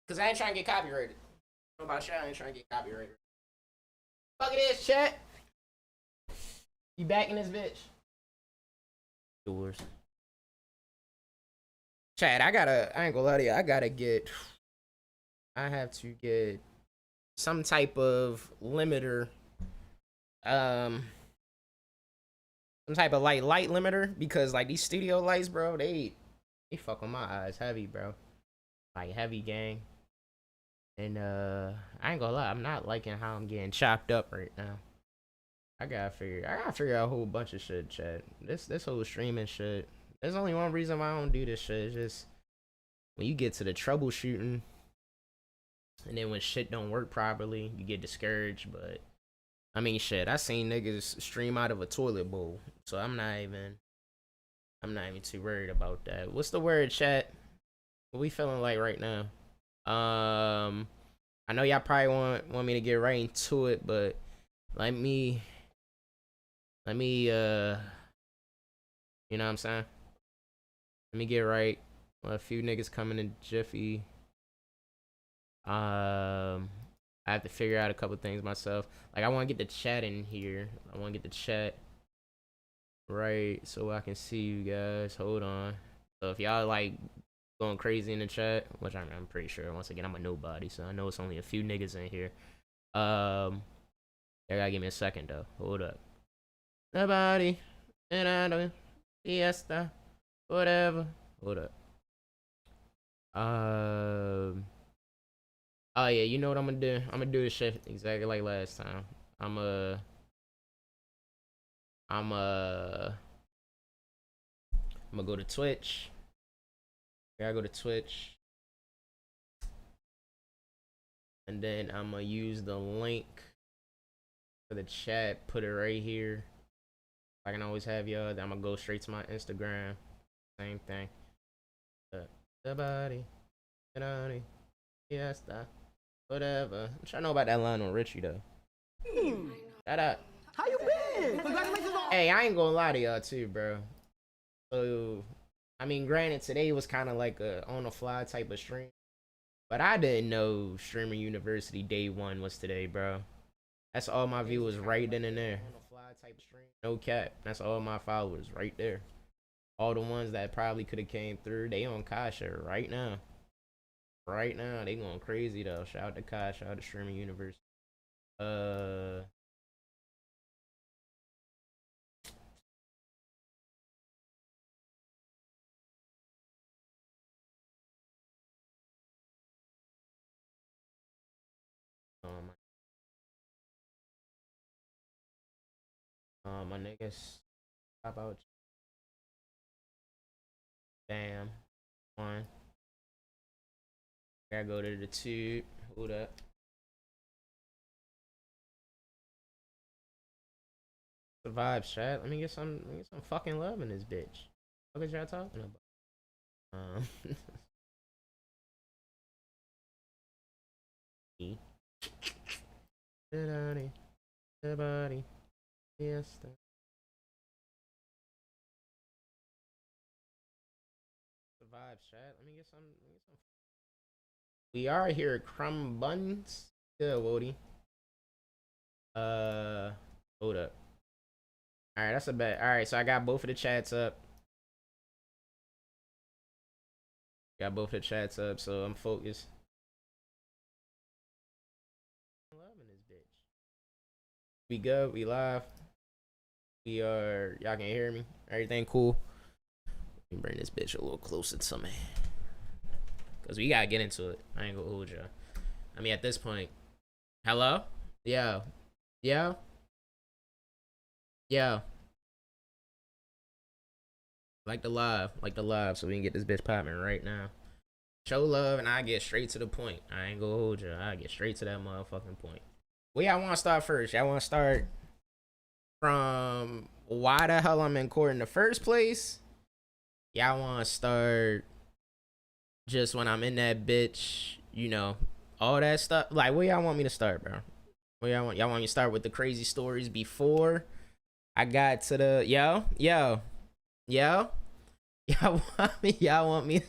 Cause I ain't trying to get copyrighted. About shit, I ain't trying to get copyrighted. Fuck it is, chat. You back in this bitch? Doors. Chad, I ain't gonna lie to you, I have to get some type of limiter, um, some type of light limiter, because like these studio lights, bro, they fuck on my eyes heavy, bro. Like heavy, gang. And I ain't gonna lie, I'm not liking how I'm getting chopped up right now. I gotta figure out a whole bunch of shit, Chad. This whole streaming shit. There's only one reason why I don't do this shit. It's just when you get to the troubleshooting, and then when shit don't work properly, you get discouraged. But I mean, shit, I seen niggas stream out of a toilet bowl, so I'm not even too worried about that. What's the word, chat? What we feeling like right now? I know y'all probably want me to get right into it, but let me, you know what I'm saying? Let me get right. A few niggas coming in jiffy. I have to figure out a couple things myself. Like I want to get the chat in here. I want to get the chat right so I can see you guys. Hold on. So if y'all like going crazy in the chat, which I'm pretty sure. Once again, I'm a nobody, so I know it's only a few niggas in here. You gotta give me a second though. Hold up. Nobody. And I don't. Fiesta. Whatever. Hold up. Oh yeah, you know what I'm gonna do? I'm gonna do this shit exactly like last time. I'm gonna go to Twitch. I gotta go to Twitch. And then I'm gonna use the link for the chat, put it right here. I can always have y'all. Then I'm gonna go straight to my Instagram. Same thing. The body. Yes, whatever. I'm trying to know about that line on Richie though. Shout out. How you been? Congratulations on. Hey, I ain't gonna lie to y'all too, bro. So, I mean, granted, today was kind of like a on the fly type of stream, but I didn't know Streamer University Day 1 was today, bro. That's all my viewers right then and there. On the fly type of stream, no cap. That's all my followers right there. All the ones that probably could have came through, they on Kasha right now. Right now, they going crazy though. Shout out to Kai, shout out to Streaming University. My niggas, how about you? Damn, one. Gotta go to the two. Hold up. The vibes, chat. Let me get some fucking love in this bitch. What is y'all talking about? The body. Yes. The vibes, chat. Let me get some. We are here at Crumb Buns. Yeah, Wody. Hold up. Alright, that's a bet. Alright, so I got both of the chats up. Got both of the chats up, so I'm focused. Loving this bitch. We good, we live. We are, y'all can hear me. Everything cool. Let me bring this bitch a little closer to me. Cause we gotta get into it. I ain't gonna hold y'all. I mean, at this point. Hello? Yo. Yo? Yo. Like the live, so we can get this bitch popping right now. Show love, and I get straight to the point. I ain't gonna hold you. I get straight to that motherfucking point. Where y'all want to start first? Y'all want to start from why the hell I'm in court in the first place? Y'all want to start just when I'm in that bitch, you know, all that stuff? Like, where y'all want me to start, bro? Where y'all want me to start with the crazy stories before I got to the yo? Y'all want me?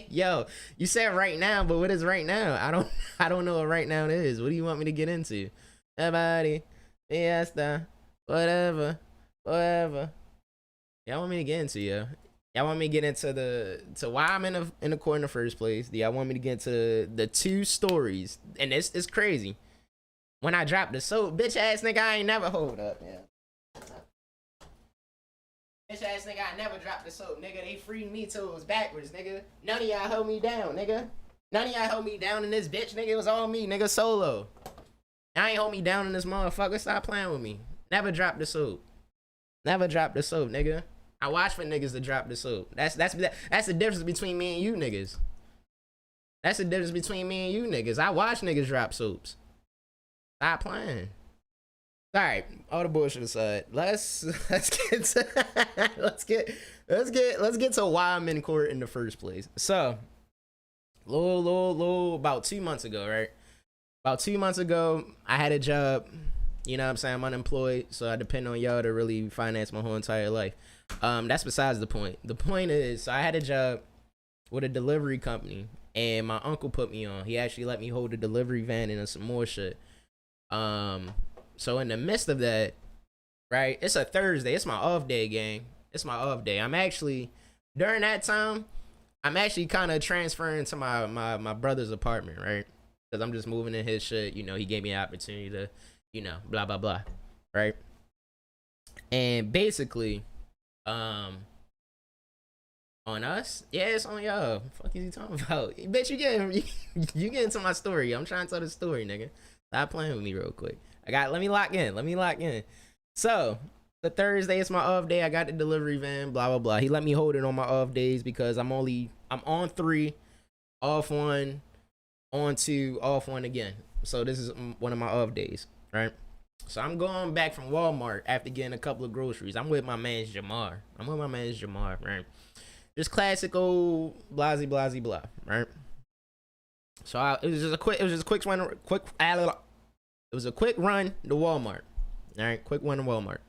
Yo, you said right now, but what is right now? I don't know what right now is. What do you want me to get into? Everybody, fiesta, whatever, whatever. Y'all want me to get into, yo? Y'all want me to get into to why I'm in the court in the first place? Do y'all want me to get into the two stories? And it's crazy. When I dropped the soap, bitch ass nigga, I ain't never hold up, yeah. Bitch ass nigga, I never dropped the soap, nigga. They freed me till it was backwards, nigga. None of y'all held me down, nigga. None of y'all held me down in this bitch, nigga. It was all me, nigga, solo. I ain't hold me down in this motherfucker. Stop playing with me. Never dropped the soap. Never dropped the soap, nigga. I watch for niggas to drop the soap. That's the difference between me and you niggas. That's the difference between me and you niggas. I watch niggas drop soaps. Stop playing. All right, all the bullshit aside, let's get to let's get to why I'm in court in the first place. So, about 2 months ago, right? About 2 months ago, I had a job. You know what I'm saying? I'm unemployed, so I depend on y'all to really finance my whole entire life. That's besides the point. The point is, so I had a job with a delivery company, and my uncle put me on. He actually let me hold a delivery van and some more shit. So in the midst of that, right, it's a Thursday. It's my off day, gang. It's my off day. I'm actually, during that time, I'm actually kind of transferring to my brother's apartment, right? Because I'm just moving in his shit. You know, he gave me an opportunity to, you know, blah, blah, blah, right? And basically, on us, yeah, it's on y'all. Fuck is he talking about? Bitch, you get into my story. I'm trying to tell the story, nigga. Stop playing with me real quick. Let me lock in. So, the Thursday is my off day. I got the delivery van, blah, blah, blah. He let me hold it on my off days because I'm on 3, off 1, on 2, off 1 again. So, this is one of my off days, right? So, I'm going back from Walmart after getting a couple of groceries. I'm with my man Jamar. Right? Just classic old blah, right? So, it was just a quick run to Walmart. All right, quick one to Walmart.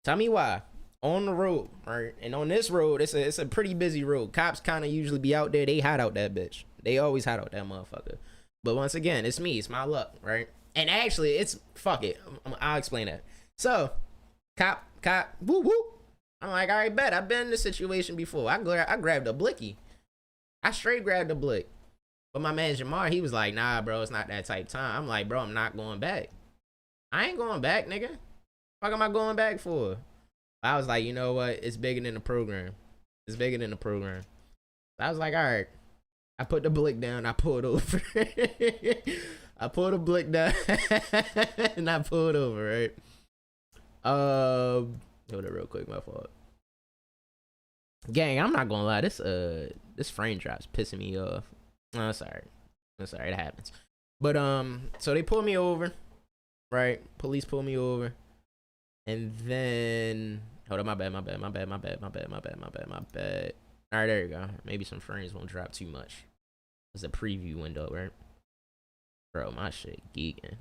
Tell me why. On the road, right? And on this road, it's a pretty busy road. Cops kind of usually be out there. They hide out that bitch. They always hide out that motherfucker. But once again, it's me. It's my luck, right? And actually, fuck it. I'll explain that. So, cop, whoop, whoop. I'm like, all right, bet. I've been in this situation before. I grabbed a blicky. I straight grabbed a blick. But my man Jamar, he was like, nah, bro, it's not that type time. I'm like, bro, I'm not going back. I ain't going back, nigga. What am I going back for? I was like, you know what? It's bigger than the program. I was like, all right. I put the blick down. I pulled over. I pulled the blick down. And I pulled over, right? Hold it real quick. My fault. Gang, I'm not gonna lie. This frame drop's pissing me off. Oh, sorry. It happens. But so they pulled me over, right? Police pulled me over, and then hold on, my bad. All right, there you go. Maybe some frames won't drop too much. It's a preview window, right? Bro, my shit geeking.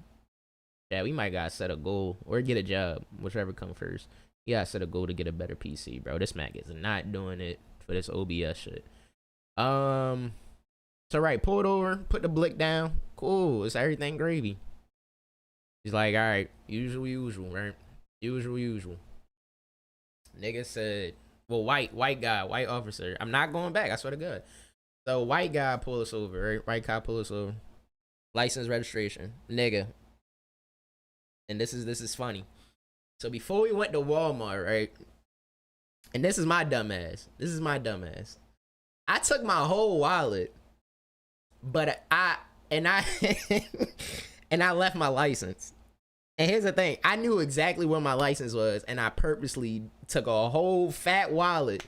Yeah, we might gotta set a goal or get a job, whichever come first. You gotta set a goal to get a better PC, bro. This Mac is not doing it for this OBS shit. So right, pulled over, put the blick down. Cool, it's everything gravy. He's like, all right, usual, right? Usual. Nigga said, well, white officer. I'm not going back, I swear to God. So white guy pull us over, right? White cop pull us over. License, registration, nigga. And this is funny. So before we went to Walmart, right? And this is my dumbass. I took my whole wallet. But I and I left my license. And here's the thing, I knew exactly where my license was, and I purposely took a whole fat wallet,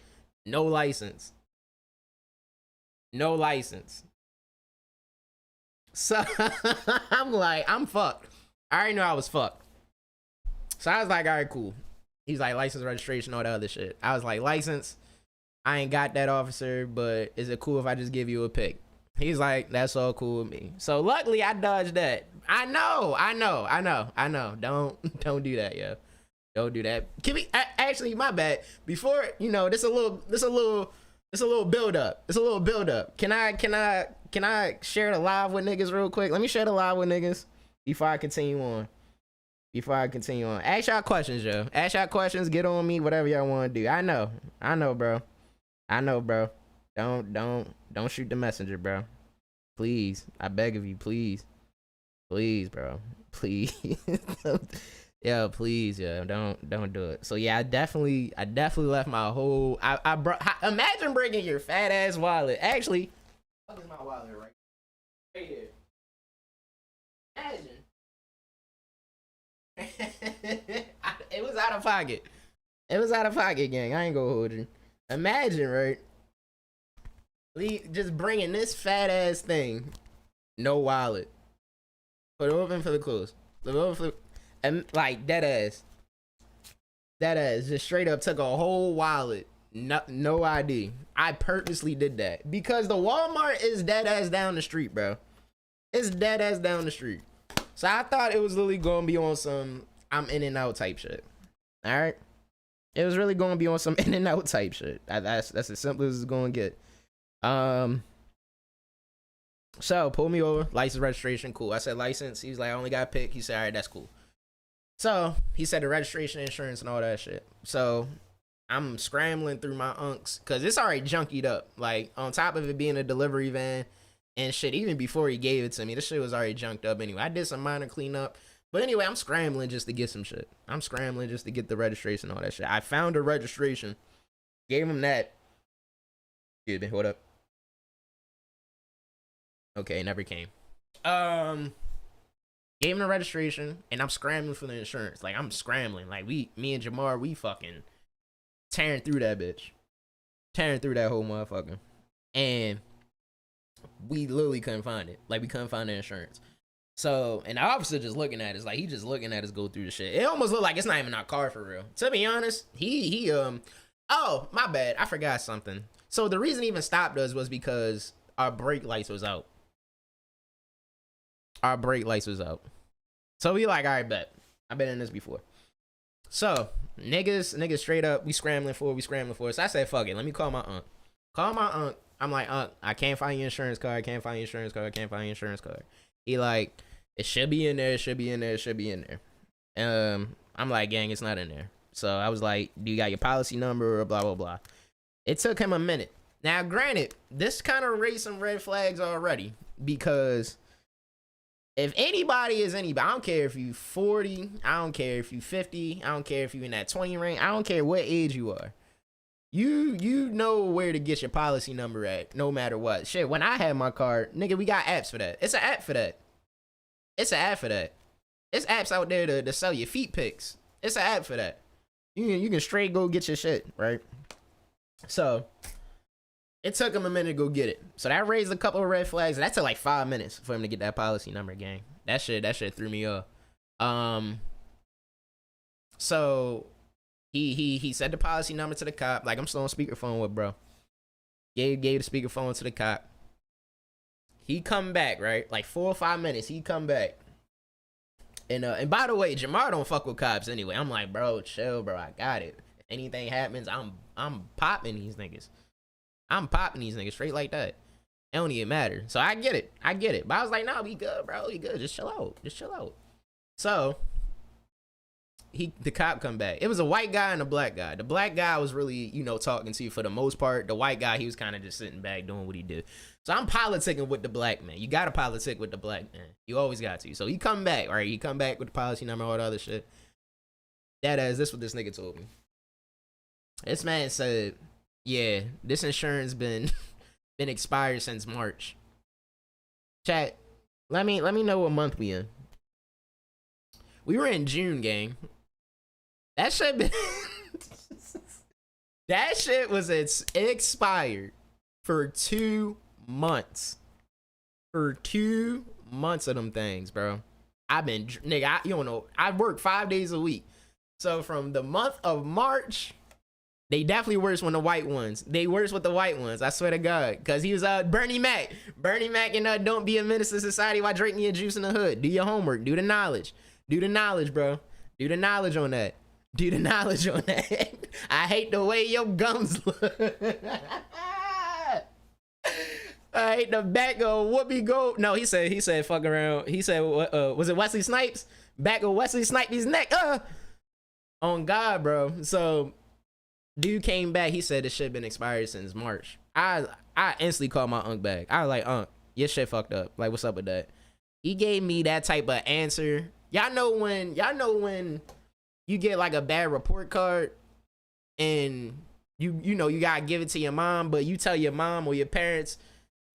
no license. So I'm like, I'm fucked. I already knew I was fucked. So I was like, all right, cool. He's like, license, registration, all that other shit. I was like, license, I ain't got that, officer, but is it cool if I just give you a pic? He's like, that's all cool with me. So luckily I dodged that. I know. Don't do that, yo. Don't do that. Actually, my bad. Before, you know, this a little It's a little build up. It's a little build up. Can I share the live with niggas real quick? Let me share the live with niggas before I continue on. Ask y'all questions, yo. Ask y'all questions. Get on me. Whatever y'all want to do. I know, bro. Don't shoot the messenger, bro. Please, I beg of you, please, bro, please. Yo, please, yo, don't do it. So yeah, I definitely left my whole. Imagine bringing your fat ass wallet. Actually, what is my wallet right here? Imagine. It was out of pocket. Gang. I ain't gonna hold you. Imagine, right? Just bringing this fat ass thing, no wallet. Put it open for the close. And like that ass, just straight up took a whole wallet. No ID. I purposely did that because the Walmart is dead ass down the street, bro. It's dead ass down the street. So I thought it was literally gonna be on some I'm in and out type shit. All right, it was really gonna be on some in and out type shit. That's as simple as it's gonna get. So pull me over, license, registration, cool. I said license. He's like, I only got a pick. He said, all right, that's cool. So he said the registration, insurance, and all that shit. So I'm scrambling through my unks because it's already junkied up. Like on top of it being a delivery van and shit, even before he gave it to me, this shit was already junked up anyway. I did some minor cleanup. But anyway, I'm scrambling just to get some shit. I'm scrambling just to get the registration, all that shit. I found a registration, gave him that. Excuse me, hold up. Okay, never came. Gave him the registration, and I'm scrambling for the insurance. Like, I'm scrambling. Like, me and Jamar, we fucking tearing through that bitch. Tearing through that whole motherfucker. And we literally couldn't find it. Like, we couldn't find the insurance. So, and the officer just looking at us, like, he just looking at us go through the shit. It almost looked like it's not even our car for real. To be honest, oh, my bad. I forgot something. So, the reason he even stopped us was because our brake lights was out. So we like, all right, bet. I've been in this before. So niggas straight up, we scrambling for it. So I said, fuck it, let me call my aunt. I'm like, aunt, I can't find your insurance card. He like, it should be in there. I'm like, gang, it's not in there. So I was like, do you got your policy number or blah, blah, blah. It took him a minute. Now, granted, this kind of raised some red flags already because if anybody is anybody, I don't care if you 40, I don't care if you 50, I don't care if you in that 20 range, I don't care what age you are. You know where to get your policy number at, no matter what. Shit, when I had my card, nigga, we got apps for that. It's an app for that. It's apps out there to sell your feet pics. It's an app for that. You can straight go get your shit, right? So it took him a minute to go get it. So that raised a couple of red flags. That took like 5 minutes for him to get that policy number, gang. That shit threw me off. So he said the policy number to the cop. Like, I'm still on speakerphone with bro. Gave the speakerphone to the cop. He come back, right? Like 4 or 5 minutes, he come back. And by the way, Jamar don't fuck with cops anyway. I'm like, bro, chill, bro. I got it. If anything happens, I'm popping these niggas. Straight like that. It don't even matter. So I get it. But I was like, nah, we good, bro. We good. Just chill out. So the cop come back. It was a white guy and a black guy. The black guy was really, talking to you for the most part. The white guy, he was kind of just sitting back doing what he did. So I'm politicking with the black man. You gotta politic with the black man. You always got to. So he come back, right? He come back with the policy number, all the other shit. This what this nigga told me. This man said, yeah, this insurance been expired since March. Chat, let me know what month we in. We were in June, gang. That shit been that shit was expired for 2 months. For 2 months of them things, bro. I've been nigga. You don't know. I work 5 days a week. So from the month of March. They definitely worse when the white ones. They worse with the white ones. I swear to God. Because he was Bernie Mac. Bernie Mac and don't be a menace to society while drinking your juice in the hood. Do your homework. Do the knowledge. Bro. Do the knowledge on that. I hate the way your gums look. right, the back of Whoopi Gold. No, he said fuck around. He said was it Wesley Snipes? Back of Wesley Snipes' neck. On God, bro. So dude came back. He said this shit been expired since March. I instantly called my unk back. I was like, unk, your shit fucked up. Like, what's up with that? He gave me that type of answer. Y'all know when you get like a bad report card and you know you gotta give it to your mom, but you tell your mom or your parents,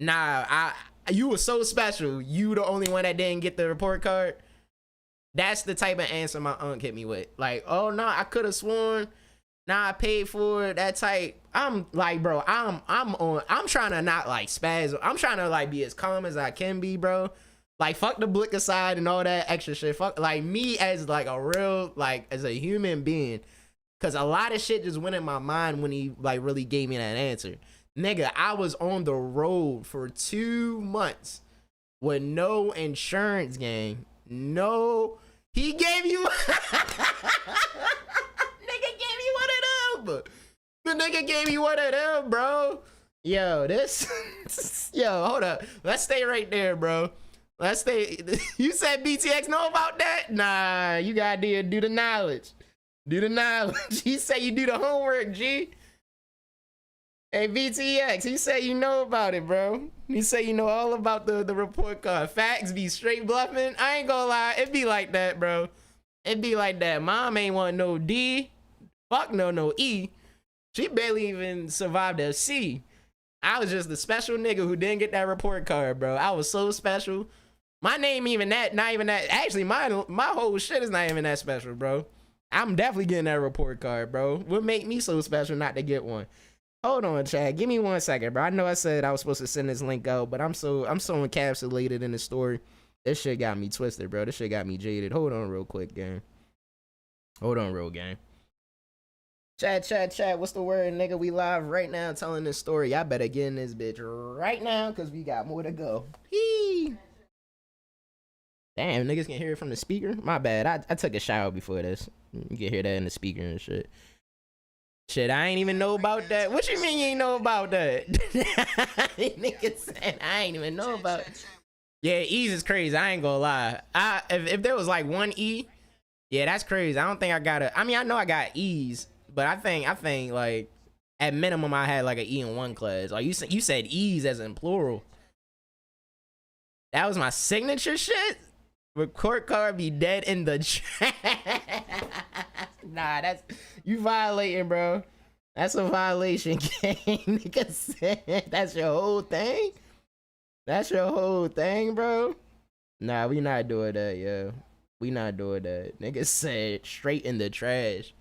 nah, you were so special. You the only one that didn't get the report card. That's the type of answer my unk hit me with. Like, oh no, I could have sworn. Nah, I paid for it. That type. I'm like, bro, I'm trying to not like spaz. I'm trying to like be as calm as I can be, bro. Like, fuck the blick aside and all that extra shit. Fuck, like, me as like a real, like, as a human being. Cause a lot of shit just went in my mind when he like really gave me that answer. Nigga, I was on the road for 2 months with no insurance, gang. No, he gave you nigga gave you one of them. The nigga gave you one of them, bro. Yo, this yo, hold up. Let's stay right there, bro. Let's stay. You said BTX know about that? Nah, you gotta do the knowledge. Do the knowledge. He said you do the homework, G. Hey, BTX, he said you know about it, bro. He said you know all about the report card. Facts be straight bluffing. I ain't gonna lie. It be like that, bro. It be like that. Mom ain't want no D. Fuck no E. She barely even survived a C. I was just the special nigga who didn't get that report card, bro. I was so special. My name even that, not even that. Actually, my whole shit is not even that special, bro. I'm definitely getting that report card, bro. What make me so special not to get one? Hold on, Chad. Give me 1 second, bro. I know I said I was supposed to send this link out, but I'm so encapsulated in the story. This shit got me twisted, bro. This shit got me jaded. Hold on real quick, gang. Hold on real, gang. Chat. What's the word, nigga? We live right now telling this story. Y'all better get in this bitch right now, because we got more to go. Hee. Damn, niggas can hear it from the speaker? My bad. I took a shower before this. You can hear that in the speaker and shit. Shit, I ain't even know about that. What you mean you ain't know about that? Niggas said I ain't even know about it. Yeah, E's is crazy. I ain't gonna lie. If there was like one E, yeah, that's crazy. I don't think I got I mean, I know I got E's, but I think like at minimum I had like an E in one class. Like you said E's as in plural. That was my signature shit. Report card be dead in the chat. Nah, that's you violating, bro. That's a violation, gang. Nigga said that's your whole thing. That's your whole thing, bro. Nah, we not doing that, yo. We not doing that. Nigga said straight in the trash.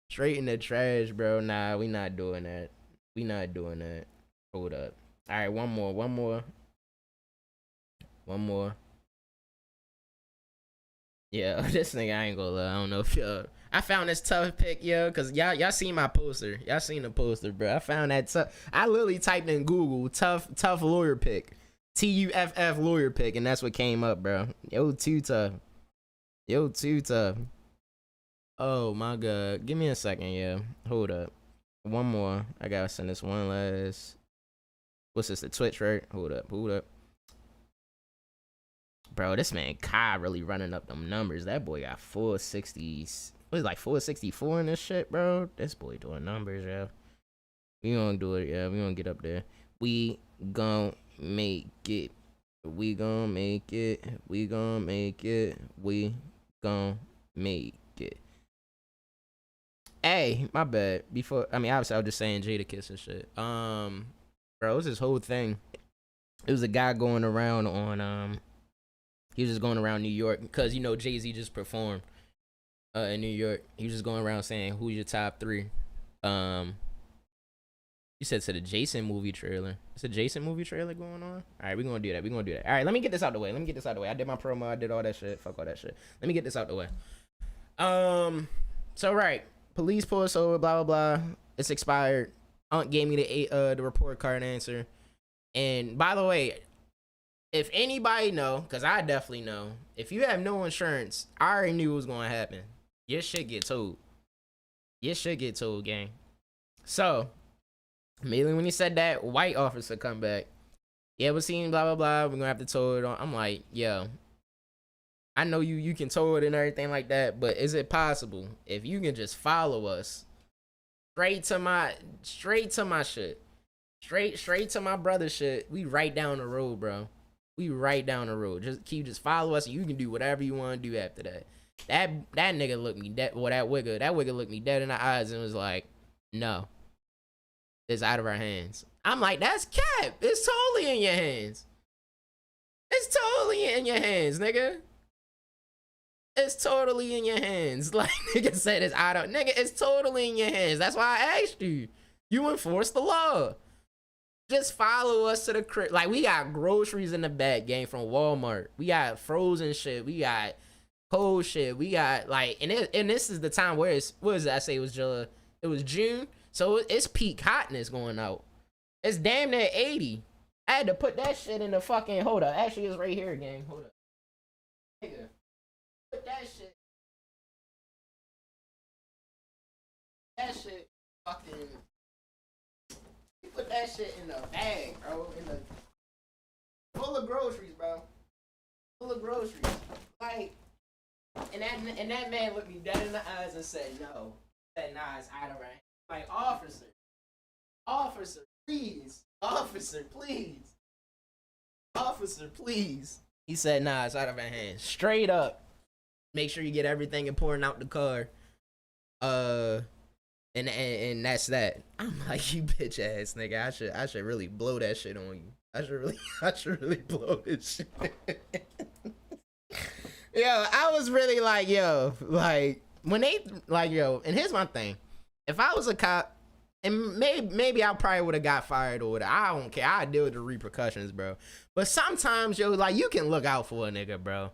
Straight in the trash, bro. Nah, we not doing that. We not doing that. Hold up. All right, one more. Yeah, this nigga, I ain't gonna lie. I don't know if y'all. I found this tough pick, yo, cause y'all seen my poster. Y'all seen the poster, bro. I found that tough. I literally typed in Google tough lawyer pick, TUFF lawyer pick, and that's what came up, bro. Yo, too tough. Oh my god, give me a second, yeah. Hold up. One more. I gotta send this one last. What's this? The Twitch, right? Hold up. Bro, this man Kai really running up them numbers. That boy got 460s. What is like 464 in this shit, bro? This boy doing numbers, yo. We gonna do it, yeah. We gonna get up there. We gonna make it. We gonna make it. Hey, my bad. Obviously I was just saying Jadakiss and shit. Bro, it was this whole thing. It was a guy going around on he was just going around New York because you know Jay-Z just performed in New York. He was just going around saying who's your top 3. You said to the Jason movie trailer. It's a Jason movie trailer going on. All right, we're gonna do that. All right, let me get this out the way. I did my promo. I did all that shit. Fuck all that shit. Let me get this out the way. So right, police pull us over. Blah blah blah. It's expired. Aunt gave me the report card answer. And by the way, if anybody know, because I definitely know, if you have no insurance, I already knew what was going to happen. Your shit get told. Gang. So, immediately when he said that, white officer come back. Yeah, we're seeing blah blah blah. We're gonna have to tow it on. I'm like, yo, I know you can tow it and everything like that, but is it possible if you can just follow us straight to my shit, straight to my brother shit? We right down the road, bro. We right down the road. Just follow us, and you can do whatever you want to do after that. That nigga looked me dead. Well, that wigger looked me dead in the eyes and was like, no, it's out of our hands. I'm like, that's cap. It's totally in your hands. It's totally in your hands, nigga. It's totally in your hands. Like nigga said, it's out of nigga. It's totally in your hands. That's why I asked you. You enforce the law. Just follow us to the crib. Like we got groceries in the back, gang, from Walmart. We got frozen shit. We got cold shit. We got like, and this is the time where it's, what is it? I say it was June, so it's peak hotness going out. It's damn near 80. I had to put that shit in the fucking, hold up. Actually, it's right here, gang. Hold up. Nigga, put that shit. That shit fucking. You put that shit in the bag, bro. In the full of groceries, bro. Full of groceries. Like, and that man looked me dead in the eyes and said, no. Said, nah, it's out of range. Like, officer, please. Officer, please. Officer, please. He said, nah, it's out of our hands. Straight up. Make sure you get everything important out the car. And that's that. I'm like, you bitch ass nigga. I should really blow that shit on you. I should really blow this shit. Yo, I was really like, yo, like when they like, yo, and here's my thing. If I was a cop, and maybe I probably would have got fired or whatever. I don't care. I deal with the repercussions, bro. But sometimes, yo, like you can look out for a nigga, bro.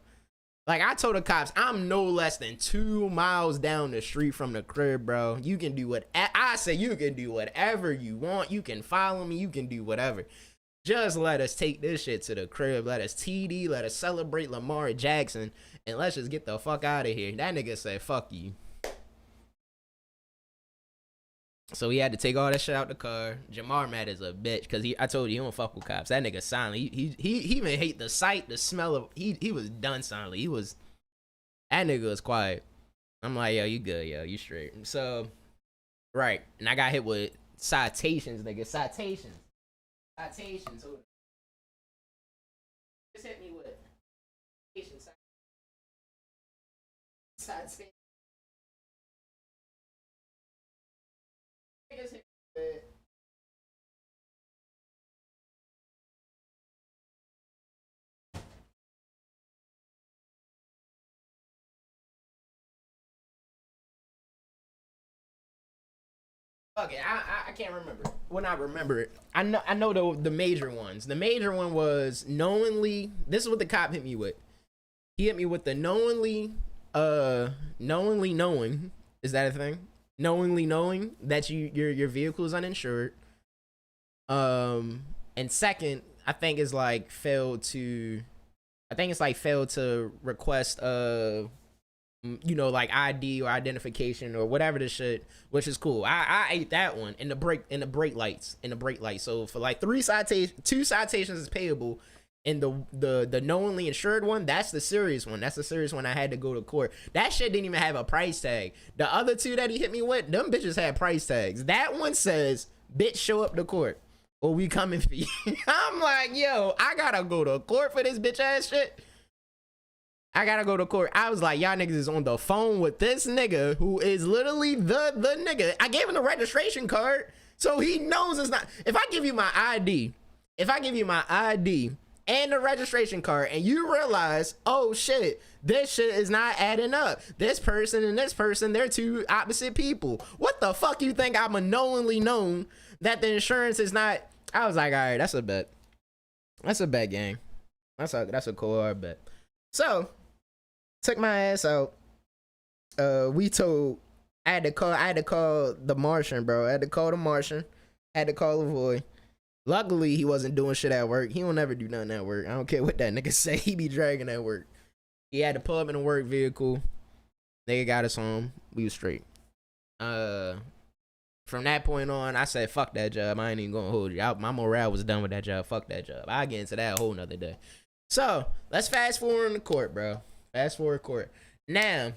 Like I told the cops, I'm no less than 2 miles down the street from the crib, bro. You can do what I say. You can do whatever you want. You can follow me. You can do whatever. Just let us take this shit to the crib. Let us TD. Let us celebrate Lamar Jackson, and let's just get the fuck out of here. That nigga said, "Fuck you." So he had to take all that shit out the car. Jamar mad as a bitch because I told you he don't fuck with cops. That nigga silent. He even hate the sight, the smell of. He was done silently. That nigga was quiet. I'm like, yo, you good, yo, you straight. So, right, and I got hit with citations, nigga. Citations. Just hit me with citations. Okay, I can't remember. Well, not remember it. I know the major ones. The major one was knowingly. This is what the cop hit me with. He hit me with the knowingly knowing. Is that a thing? Knowingly knowing that your vehicle is uninsured. And second, I think it's like failed to request like ID or identification or whatever the shit, which is cool. I ate that one in the brake lights. So for like 2 citations is payable. And the knowingly insured one, that's the serious one. That's the serious one I had to go to court. That shit didn't even have a price tag. The other 2 that he hit me with, them bitches had price tags. That one says, bitch, show up to court or we coming for you. I'm like, yo, I gotta go to court for this bitch ass shit. I gotta go to court. I was like, y'all niggas is on the phone with this nigga who is literally the nigga. I gave him the registration card, so he knows it's not. If I give you my ID and the registration card, and you realize, oh shit, this shit is not adding up. This person and this person, they're 2 opposite people. What the fuck you think I'm unknowingly known that the insurance is not? I was like, all right, that's a bet. That's a bet, gang. That's a cool hard bet. So, took my ass out. I had to call the Martian, bro. I had to call the Martian. I had to call Lavoy. Luckily, he wasn't doing shit at work. He don't never do nothing at work. I don't care what that nigga say. He be dragging at work. He had to pull up in a work vehicle. Nigga got us home. We was straight. From that point on, I said, fuck that job. I ain't even gonna hold you. My morale was done with that job. Fuck that job. I'll get into that a whole nother day. So, let's fast forward in the court, bro. Fast forward court. Now,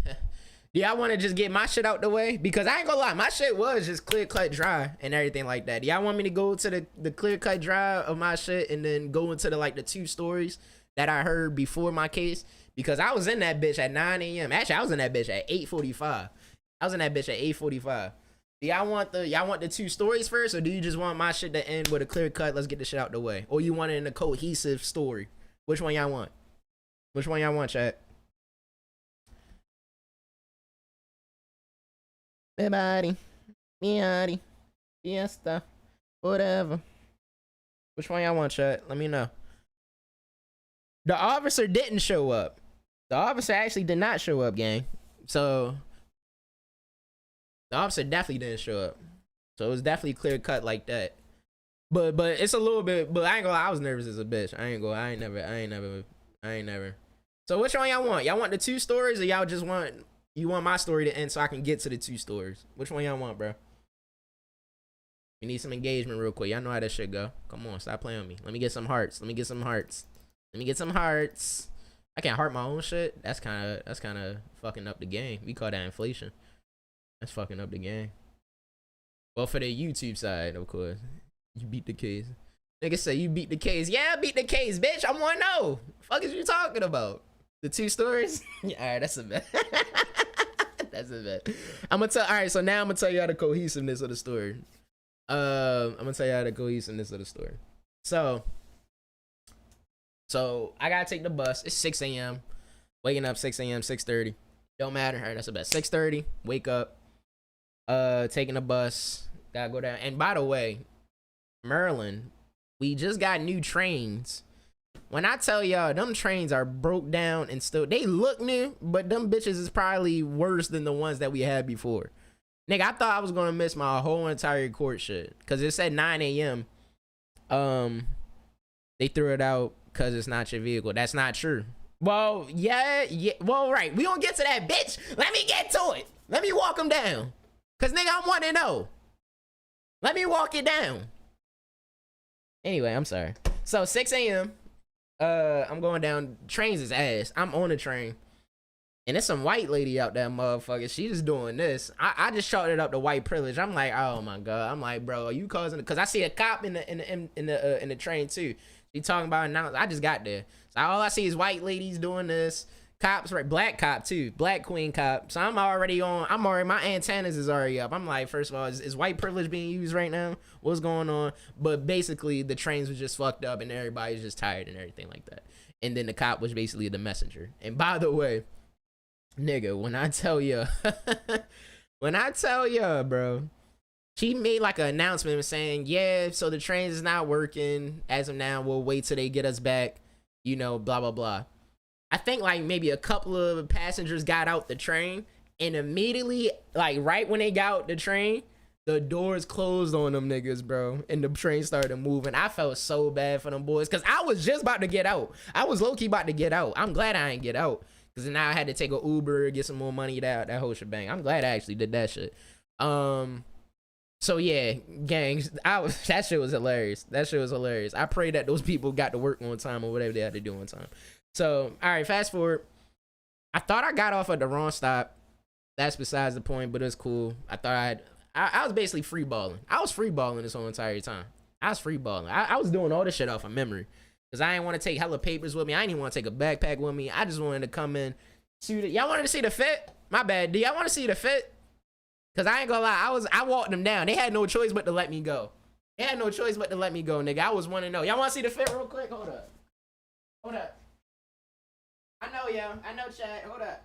do y'all want to just get my shit out the way? Because I ain't gonna lie, my shit was just clear cut dry and everything like that. Do y'all want me to go to the clear cut dry of my shit and then go into the 2 stories that I heard before my case? Because I was in that bitch at 9 a.m. Actually, I was in that bitch at 8:45. I was in that bitch at 8:45. Do y'all want the 2 stories first, or do you just want my shit to end with a clear cut? Let's get the shit out the way. Or you want it in a cohesive story? Which one y'all want? Which one y'all want, chat? Everybody, Miati, Fiesta, whatever. Which one y'all want, chat? Let me know. The officer didn't show up. The officer actually did not show up, gang. So the officer definitely didn't show up. So it was definitely clear cut like that. But it's a little bit. But I ain't gonna lie, I was nervous as a bitch. I ain't never. So which one y'all want? Y'all want the 2 stories, or y'all just want my story to end so I can get to the 2 stories? Which one y'all want, bro? We need some engagement real quick. Y'all know how that shit go. Come on, stop playing with me. Let me get some hearts. Let me get some hearts. I can't heart my own shit. That's kind of fucking up the game. We call that inflation. That's fucking up the game. Well, for the YouTube side, of course. You beat the case. Nigga say you beat the case. Yeah, I beat the case, bitch. I'm 1-0. Fuck is you talking about? The 2 stories? Yeah, all right, that's a bet. That's a bet. I'm gonna tell. All right, so now I'm gonna tell y'all the cohesiveness of the story. I'm gonna tell y'all the cohesiveness of the story. So I gotta take the bus. It's 6 a.m. Waking up 6 a.m. 6:30. Don't matter. All right, that's a bet. 6:30. Wake up. Taking the bus. Gotta go down. And by the way, Maryland, we just got new trains. When I tell y'all, them trains are broke down and still, they look new, but them bitches is probably worse than the ones that we had before. Nigga, I thought I was gonna miss my whole entire court shit. Cause it said 9 a.m. They threw it out cause it's not your vehicle. That's not true. Well, yeah. Well, right. We gonna get to that, bitch. Let me get to it. Let me walk them down. Cause nigga, I'm 1-0. Let me walk it down. Anyway, I'm sorry. So 6 a.m. I'm going down. Trains is ass. I'm on the train. And there's some white lady out there, motherfucker. She just doing this. I just chalked it up to white privilege. I'm like, oh my god. I'm like, bro, are you causing? Because I see a cop in the train too. She talking about announcement. I just got there, so all I see is white ladies doing this. Cops, right? Black cop too. Black queen cop. So I'm already my antennas is already up. I'm like, first of all, is white privilege being used right now? What's going on? But basically, the trains was just fucked up and everybody's just tired and everything like that. And then the cop was basically the messenger. And by the way, nigga, when I tell ya, bro, she made like an announcement saying, yeah, so the trains is not working as of now. We'll wait till they get us back, you know, blah, blah, blah. I think like maybe a couple of passengers got out the train, and immediately, like right when they got out the train, the doors closed on them niggas, bro, and the train started moving. I felt so bad for them boys because I was just about to get out. I was low-key about to get out. I'm glad I ain't get out because now I had to take an Uber, get some more money, that whole shebang. I'm glad I actually did that shit. So yeah, gangs, that shit was hilarious. I pray that those people got to work on time or whatever they had to do on time. So, all right, fast forward. I thought I got off at the wrong stop. That's besides the point, but it's cool. I was basically free balling. I was free balling this whole entire time. I was doing all this shit off of memory because I didn't want to take hella papers with me. I didn't even want to take a backpack with me. I just wanted to come in. Y'all wanted to see the fit? My bad. Do y'all want to see the fit? Because I ain't gonna lie, I walked them down. They had no choice but to let me go. Nigga. I was 1-0. Y'all want to see the fit real quick? Hold up. I know, yo. I know, chat. Hold up.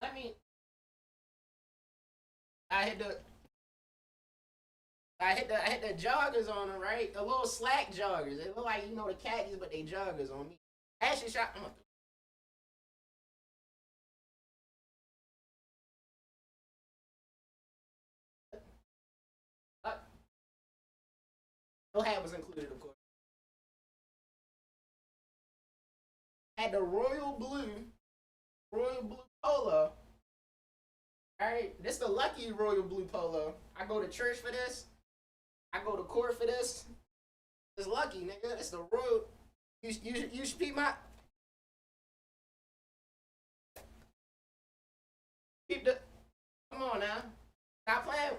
I hit the joggers on them, right? The little slack joggers. They look like, you know, the khakis, but they joggers on me. Actually, shot. No hat was included, of course. Had the royal blue polo, Alright, this the lucky royal blue polo. I go to church for this. I go to court for this. It's lucky, nigga. It's the royal. You should be my. Keep the. Come on now. Stop playing.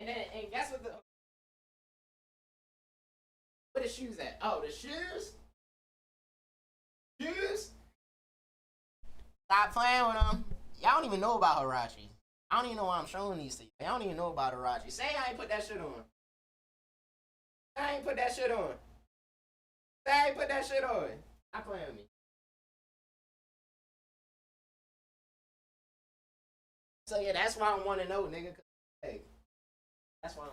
And guess what where the shoes at? Oh, the shoes? Shoes? Stop playing with them. Y'all don't even know about Huarache. I don't even know why I'm showing these to you. Y'all don't even know about Huarache. Say I ain't put that shit on. I ain't put that shit on. Say I ain't put that shit on. Stop playing with me. So yeah, that's why I want to know, nigga. Hey, that's why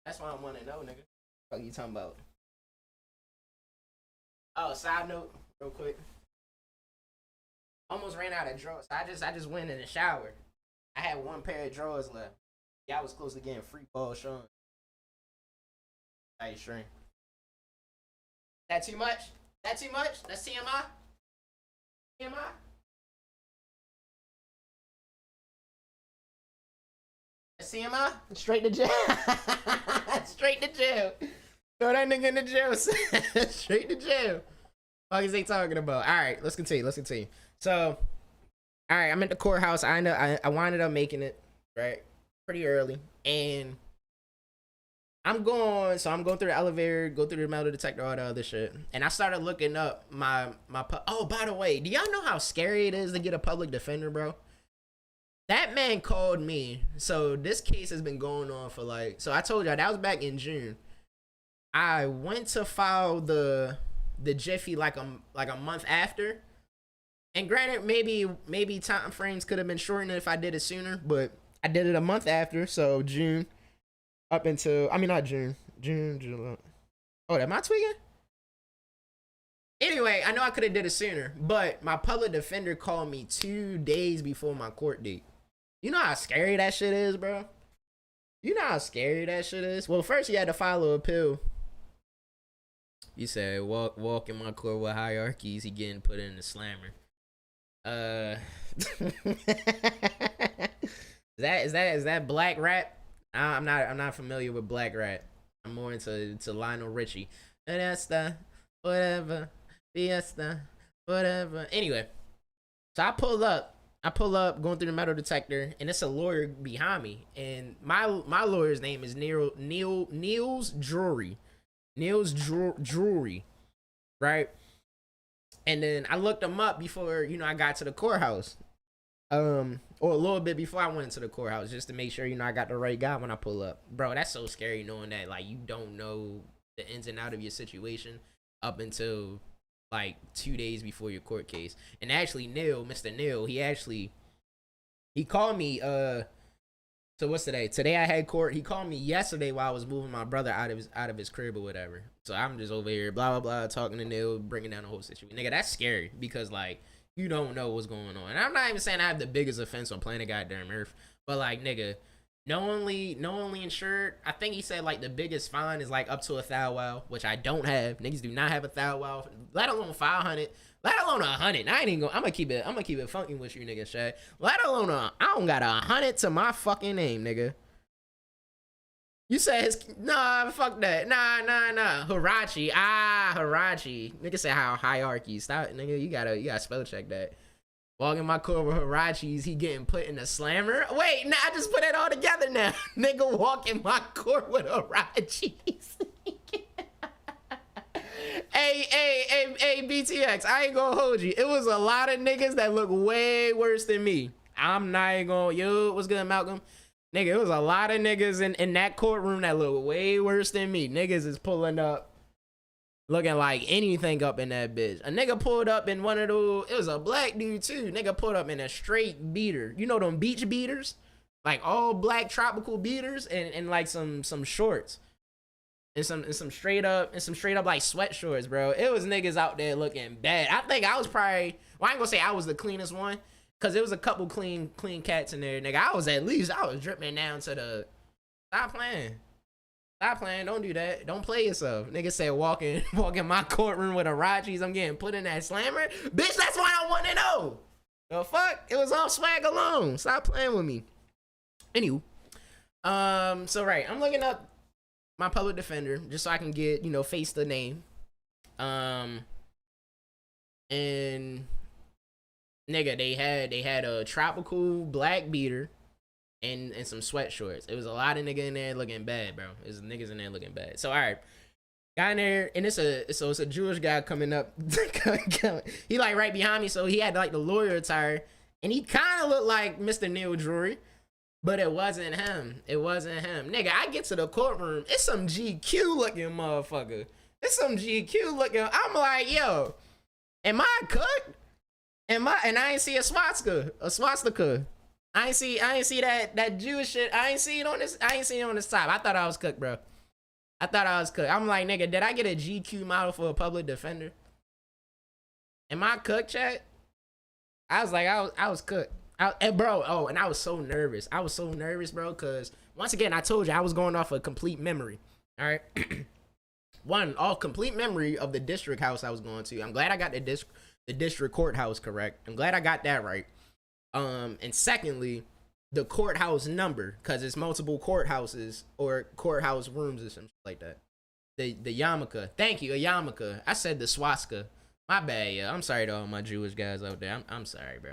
I want to know, nigga. What are you talking about? Oh, side note, real quick. Almost ran out of drawers. I just went in the shower. I had one pair of drawers left. Y'all was close to getting free ball showing. Hey, shrink. That too much? That too much? That's TMI? TMI? CMI? Straight to jail. Straight to jail. Throw that nigga in the jail. Straight to jail. What is they talking about? All right, let's continue. So, all right, I'm at the courthouse. I winded up making it, right? Pretty early. And I'm going through the elevator, go through the metal detector, all the other shit. And I started looking up oh, by the way, do y'all know how scary it is to get a public defender, bro? That man called me. So this case has been going on for so I told y'all that was back in June. I went to file the Jiffy like a month after. And granted, maybe time frames could have been shortened if I did it sooner, but I did it a month after, so June up until not June, July. Oh, am I tweaking? Anyway, I know I could have did it sooner, but my public defender called me 2 days before my court date. You know how scary that shit is, bro? You know how scary that shit is? Well, first you had to file an appeal. You said, walk in my court with hierarchies, he getting put in the slammer. Is that Black Rat? I'm not familiar with Black Rat. I'm more into Lionel Richie. Fiesta, whatever. Fiesta, whatever. Anyway, so I pull up going through the metal detector, and it's a lawyer behind me, and my lawyer's name is Niels Drury. Niels Drury, right? And then I looked him up before I got to the courthouse, or a little bit before I went into the courthouse, just to make sure I got the right guy when I pull up. Bro, that's so scary knowing that you don't know the ins and out of your situation up until 2 days before your court case. And actually Mr. Neil, he called me, so what's today? Today I had court. He called me yesterday while I was moving my brother out of his crib or whatever. So I'm just over here, blah, blah, blah, talking to Neil, bringing down the whole situation. Nigga, that's scary because you don't know what's going on. And I'm not even saying I have the biggest offense on planet goddamn Earth, but nigga, knowingly insured, I think he said the biggest fine is up to a $1,000, which I don't have. Niggas do not have a $1,000, let alone 500, let alone 100. I ain't even gonna. I'm gonna keep it funky with you niggas, Shaq. Let alone I don't got 100 to my fucking name, nigga. You said nah, fuck that, nah. Huarache, Huarache. Nigga said how hierarchy. Stop, nigga. You gotta spell check that. Walking my court with Huaraches, he getting put in a slammer. Wait, nah, I just put it all together now. Nigga walking my court with Huaraches. Hey, BTX, I ain't gonna hold you. It was a lot of niggas that look way worse than me. I'm not even gonna, yo, what's good, Malcolm? Nigga, it was a lot of niggas in that courtroom that look way worse than me. Niggas is pulling up, looking like anything up in that bitch. A nigga pulled up in one of those, it was a black dude too. Nigga pulled up in a straight beater. You know them beach beaters? All black tropical beaters and some shorts. And some straight up sweat shorts, bro. It was niggas out there looking bad. I think I was probably, well, I ain't gonna say I was the cleanest one, cause there was a couple clean cats in there, nigga. I was dripping down to the, stop playing, don't do that, don't play yourself. Nigga said walking my courtroom with Huaraches, I'm getting put in that slammer. Bitch, that's why I wanna know. The fuck? It was all swag alone. Stop playing with me. Anywho, so right, I'm looking up my public defender just so I can get, you know, face the name. And nigga, they had a tropical black beater and some sweatshorts. It was a lot of nigga in there looking bad, bro. There's niggas in there looking bad. So all right. Guy in there, and it's a Jewish guy coming up. He like right behind me, so he had like the lawyer attire, and he kind of looked like Mr. Neil Drury, but it wasn't him. It wasn't him, nigga. I get to the courtroom, it's some GQ looking motherfucker. It's some GQ looking. I'm like, yo, am I cooked? And I ain't see a swastika. I ain't see that Jewish shit. I ain't see it on this. I ain't see it on this top. I thought I was cooked, bro. I thought I was cooked. I'm like, nigga, did I get a GQ model for a public defender? Am I cooked, chat? I was like, I was cooked. And bro, and I was so nervous. I was so nervous, bro, because once again, I told you I was going off a complete memory. All right. All complete memory of the district house I was going to. I'm glad I got the district courthouse correct. I'm glad I got that right. And secondly, the courthouse number, because it's multiple courthouses or courthouse rooms or something like that. The yarmulke. Thank you, a yarmulke. I said the swastika. My bad, yeah. I'm sorry to all my Jewish guys out there. I'm sorry, bro.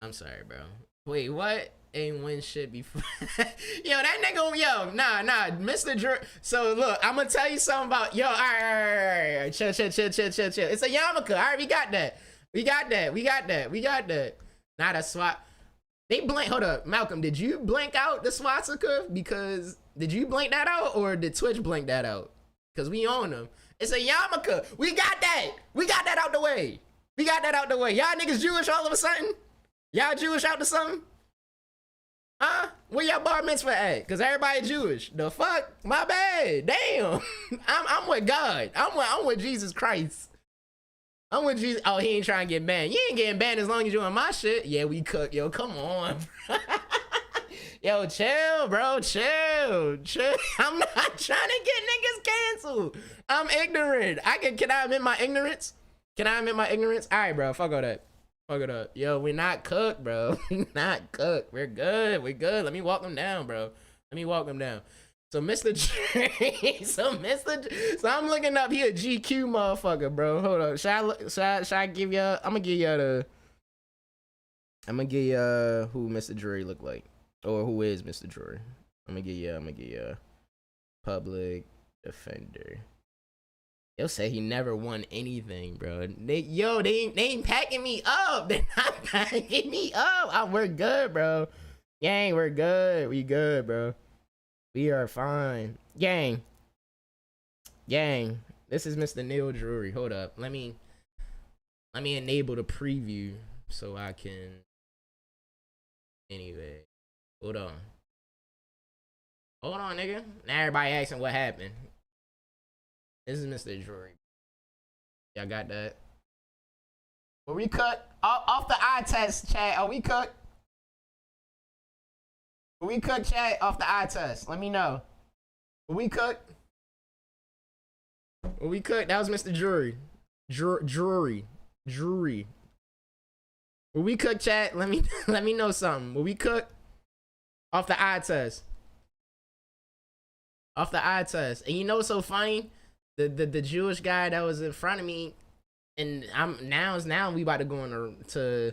I'm sorry, bro. Wait, what? Ain't win shit before. Yo, that nigga, yo, nah, Mr. So look, I'm gonna tell you something about, yo, all right. Chill. It's a yarmulke. All right, we got that. Not a swap. They blank. Hold up, Malcolm. Did you blank out the swastika? Because did you blank that out, or did Twitch blank that out? Because we own them. It's a yarmulke. We got that. We got that out the way. Y'all niggas Jewish all of a sudden? Y'all Jewish out to something? Huh? Where y'all bar mitzvah at? Because everybody Jewish. The fuck? My bad. Damn. I'm with God. I'm with Jesus Christ. I'm with Jesus. Oh, he ain't trying to get banned. You ain't getting banned as long as you on my shit. Yeah, we cook. Yo, come on. Yo, chill, bro. Chill. I'm not trying to get niggas canceled. I'm ignorant. Can I admit my ignorance? All right, bro. Fuck all that. Fuck it up. Yo, we're not cooked, bro. We're not cooked. We're good. Let me walk them down, bro. So Mr. So I'm looking up here, GQ motherfucker, bro. Hold on. Should I give you? I'm gonna give you who Mr. Drury look like, or who is Mr. Drury. I'm gonna give you public defender. They'll say he never won anything, bro. They ain't packing me up. They're not packing me up. We're good, bro. Gang, we're good. We good, bro. We are fine. Gang. This is Mr. Neil Drury. Hold up. Let me enable the preview so I can. Anyway. Hold on, nigga. Now everybody asking what happened. This is Mr. Drury. Y'all got that? Were we cut off the eye test, chat? Are we cut? Were we cut, chat, off the eye test? Let me know. Were we cut? That was Mr. Drury. Drury. Were we cut, chat? Let me know something. Were we cut? Off the eye test. And you know what's so funny? The Jewish guy that was in front of me, and now we about to go on to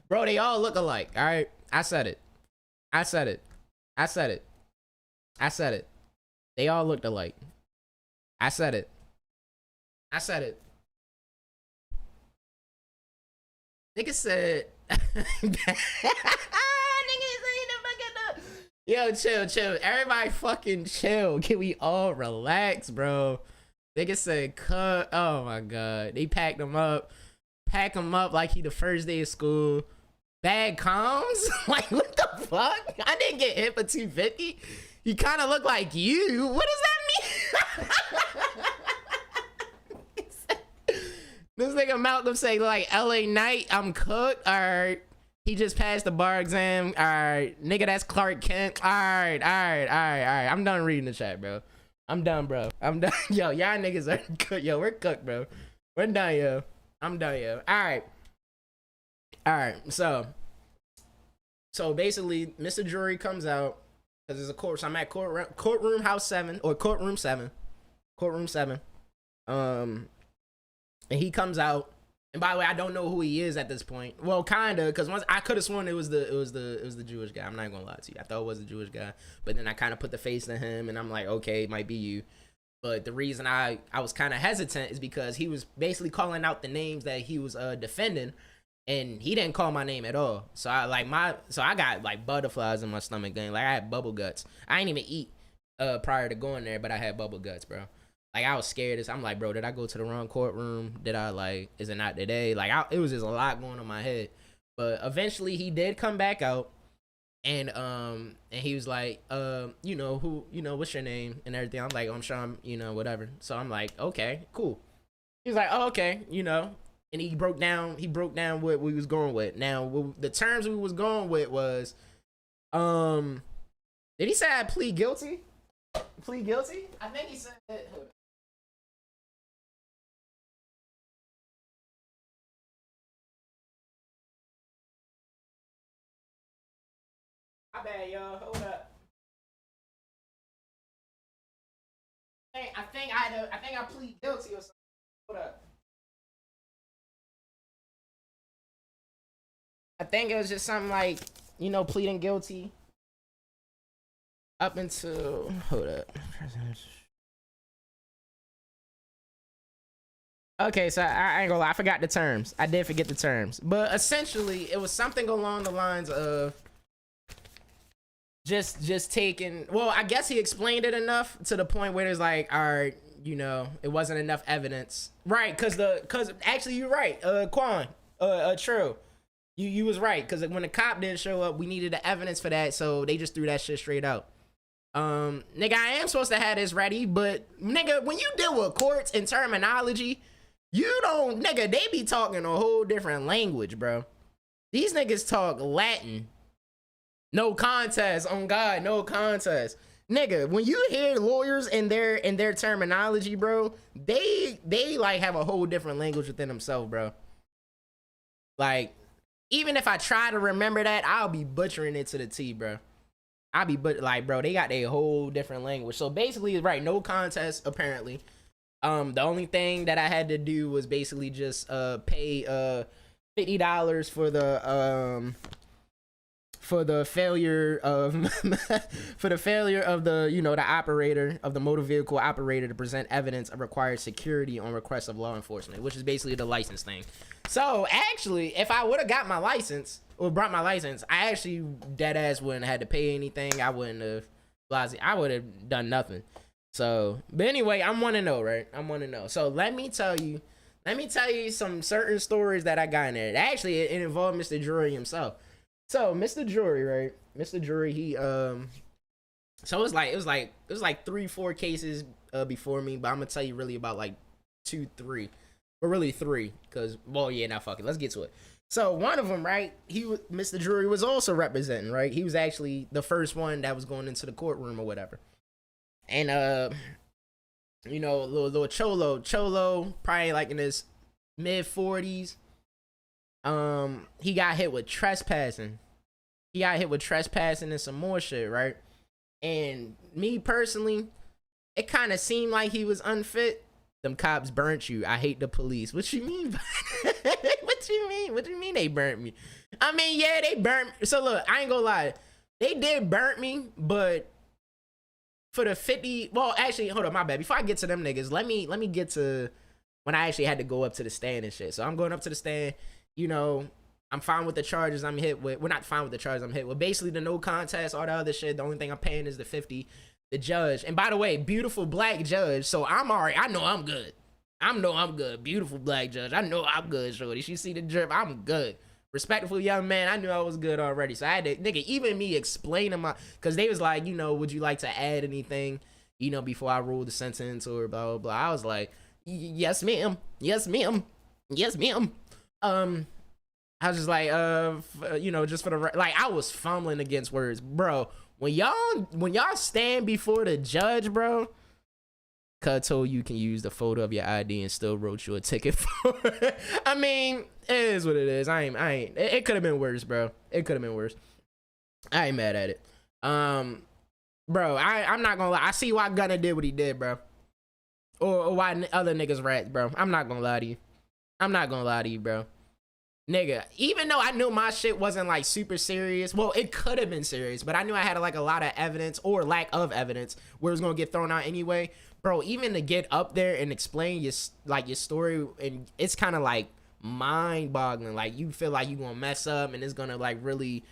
bro, they all look alike. All right, I said it. They all looked alike. I said it. Nigga said yo, chill. Everybody fucking chill. Can we all relax, bro? Nigga said cut. Oh my god. They packed him up. Pack him up like he the first day of school. Bad comms? Like, what the fuck? I didn't get hit for 250. He kind of look like you. What does that mean? This nigga Malcolm say like LA Knight, I'm cooked. Alright. He just passed the bar exam. Alright. Nigga, that's Clark Kent. Alright. I'm done reading the chat, bro. I'm done, bro. I'm done. Yo, y'all niggas are cooked. Yo, we're cooked, bro. We're done, yo. I'm done, yo. All right. So basically, Mr. Drury comes out because there's a court. So I'm at courtroom house 7 or courtroom 7. And he comes out. And by the way, I don't know who he is at this point. Well, kinda, because once I could have sworn it was the Jewish guy. I'm not gonna lie to you. I thought it was the Jewish guy, but then I kind of put the face to him, and I'm like, okay, it might be you. But the reason I was kind of hesitant is because he was basically calling out the names that he was defending, and he didn't call my name at all. So I got like butterflies in my stomach. Then like I had bubble guts. I didn't even eat prior to going there, but I had bubble guts, bro. Like, I was scared. I'm like, bro, did I go to the wrong courtroom? Did I, like, is it not today? Like, it was just a lot going on in my head. But eventually, he did come back out. And he was like, you know, what's your name? And everything. I'm like, I'm Sean, whatever. So I'm like, okay, cool. He was like, oh, okay, And he broke down what we was going with. Now, the terms we was going with was, did he say I plead guilty? Plead guilty? I think he said that. My bad, y'all. Hold up. I think I plead guilty or something. Hold up. I think it was just something like, pleading guilty up until, hold up. Okay, so I ain't gonna lie, I forgot the terms. I did forget the terms. But essentially, it was something along the lines of just taking, well, I guess he explained it enough to the point where there's like, all right, it wasn't enough evidence. Right, cause actually you're right, Quan, true. You was right, cause when the cop didn't show up, we needed the evidence for that, so they just threw that shit straight out. Nigga, I am supposed to have this ready, but nigga, when you deal with courts and terminology, you don't, nigga, they be talking a whole different language, bro. These niggas talk Latin. No contest, on God, no contest. Nigga, when you hear lawyers and their terminology, bro, they like have a whole different language within themselves, bro. Like, even if I try to remember that, I'll be butchering it to the T, bro. Like, bro, they got a whole different language. So basically, right, no contest, apparently. The only thing that I had to do was basically just pay $50 for the failure of the the operator of the motor vehicle operator to present evidence of required security on request of law enforcement, which is basically the license thing. So actually, if I would have got my license or brought my license, I actually dead ass wouldn't have had to pay anything. I wouldn't have I would have done nothing. So, but anyway, I'm 1-0, right? I'm 1-0. So let me tell you some certain stories that I got in there. Actually, it involved Mr. Drury himself. So Mr. Drury, right? Mr. Drury, he so it was like 3-4 cases before me, but I'm gonna tell you really about like 2-3, but really 3, cause well, yeah, now fuck it, let's get to it. So one of them, right? Mr. Drury was also representing, right? He was actually the first one that was going into the courtroom or whatever, and little Cholo, probably like in his mid 40s. He got hit with trespassing. And some more shit, right? And me personally, it kind of seemed like he was unfit. Them cops burnt you. I hate the police. What you mean? What you mean they burnt me? I mean, yeah, they burnt. So look, I ain't gonna lie. They did burnt me, but for the 50, well, actually, hold on, my bad. Before I get to them niggas, let me get to when I actually had to go up to the stand and shit. So I'm going up to the stand. I'm fine with the charges I'm hit with. We're not fine with the charges I'm hit with. Basically, the no contest, all the other shit. The only thing I'm paying is the 50. The judge, and by the way, beautiful black judge. So I'm alright. I know I'm good. Beautiful black judge. I know I'm good, shorty. She see the drip. I'm good. Respectful young man. I knew I was good already. So I had to, nigga, even me explaining because they was like, would you like to add anything, before I rule the sentence or blah, blah, blah. I was like, yes, ma'am. Yes, ma'am. Yes, ma'am. I was just like, just for the like, I was fumbling against words, bro. When y'all stand before the judge, bro, Cuz told you can use the photo of your ID and still wrote you a ticket for it. I mean, it is what it is. I ain't. It could have been worse, bro. It could have been worse. I ain't mad at it. Bro, I'm not gonna lie. I see why Gunna did what he did, bro. Or why other niggas rats, bro. I'm not gonna lie to you. I'm not gonna lie to you, bro. Nigga, even though I knew my shit wasn't like super serious, well, it could have been serious, but I knew I had like a lot of evidence or lack of evidence where it was gonna get thrown out anyway. Bro, even to get up there and explain your story, and it's kind of like mind-boggling. Like, you feel like you gonna mess up and it's gonna like really,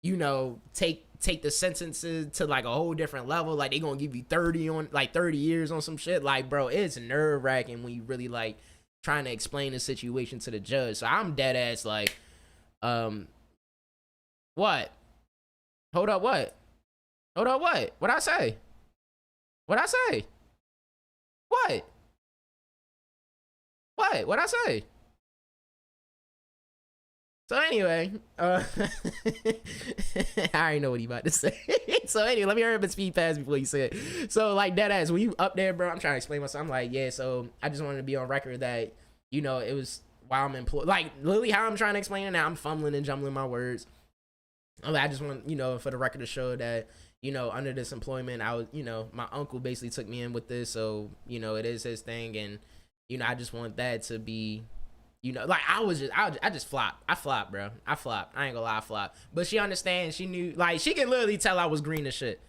you know, take the sentences to like a whole different level. Like, they gonna give you 30 years on some shit. Like, bro, it's nerve-wracking when you really like trying to explain the situation to the judge. So I'm dead ass like, what? Hold up, what? Hold up, what? What'd I say? What'd I say? What? What'd I say? So anyway, I already know what he about to say. So anyway, let me hurry up and speed past before you say it. So like, dead ass, when you up there, bro, I'm trying to explain myself. I'm like, yeah, so I just wanted to be on record that, you know, it was while I'm employed. Like, literally how I'm trying to explain it now, I'm fumbling and jumbling my words. I just want, you know, for the record to show that, you know, under this employment, I was, you know, my uncle basically took me in with this. So, you know, it is his thing. And, you know, I just want that to be, you know, like, I just flopped. I flopped, bro. I flopped. I ain't gonna lie, I flopped. But she understands. She knew, like, she can literally tell I was green as shit.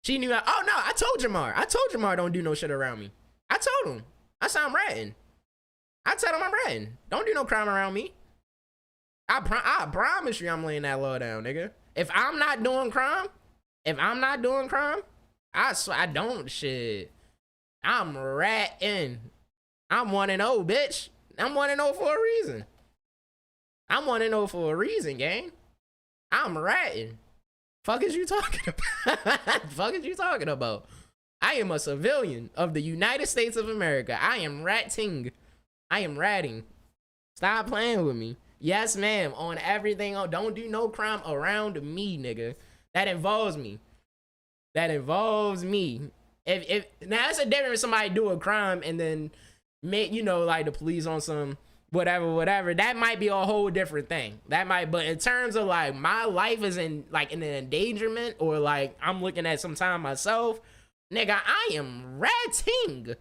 She knew, oh, no, I told Jamar don't do no shit around me. I told him. I said I'm ratting. I tell him I'm ratting. Don't do no crime around me. I promise you I'm laying that law down, nigga. If I'm not doing crime, I swear I don't shit. I'm ratting. I'm 1-0, bitch. I'm 1-0 for a reason. I'm 1-0 for a reason, gang. I'm ratting. Fuck is you talking about? Fuck is you talking about? I am a civilian of the United States of America. I am ratting. I am ratting. Stop playing with me. Yes, ma'am. On everything. Don't do no crime around me, nigga. That involves me. That involves me. If now that's a difference if somebody do a crime and then make, you know, like the police on some whatever. That might be a whole different thing. That might, but in terms of like my life is in like in an endangerment or like I'm looking at some time myself, nigga, I am ratting.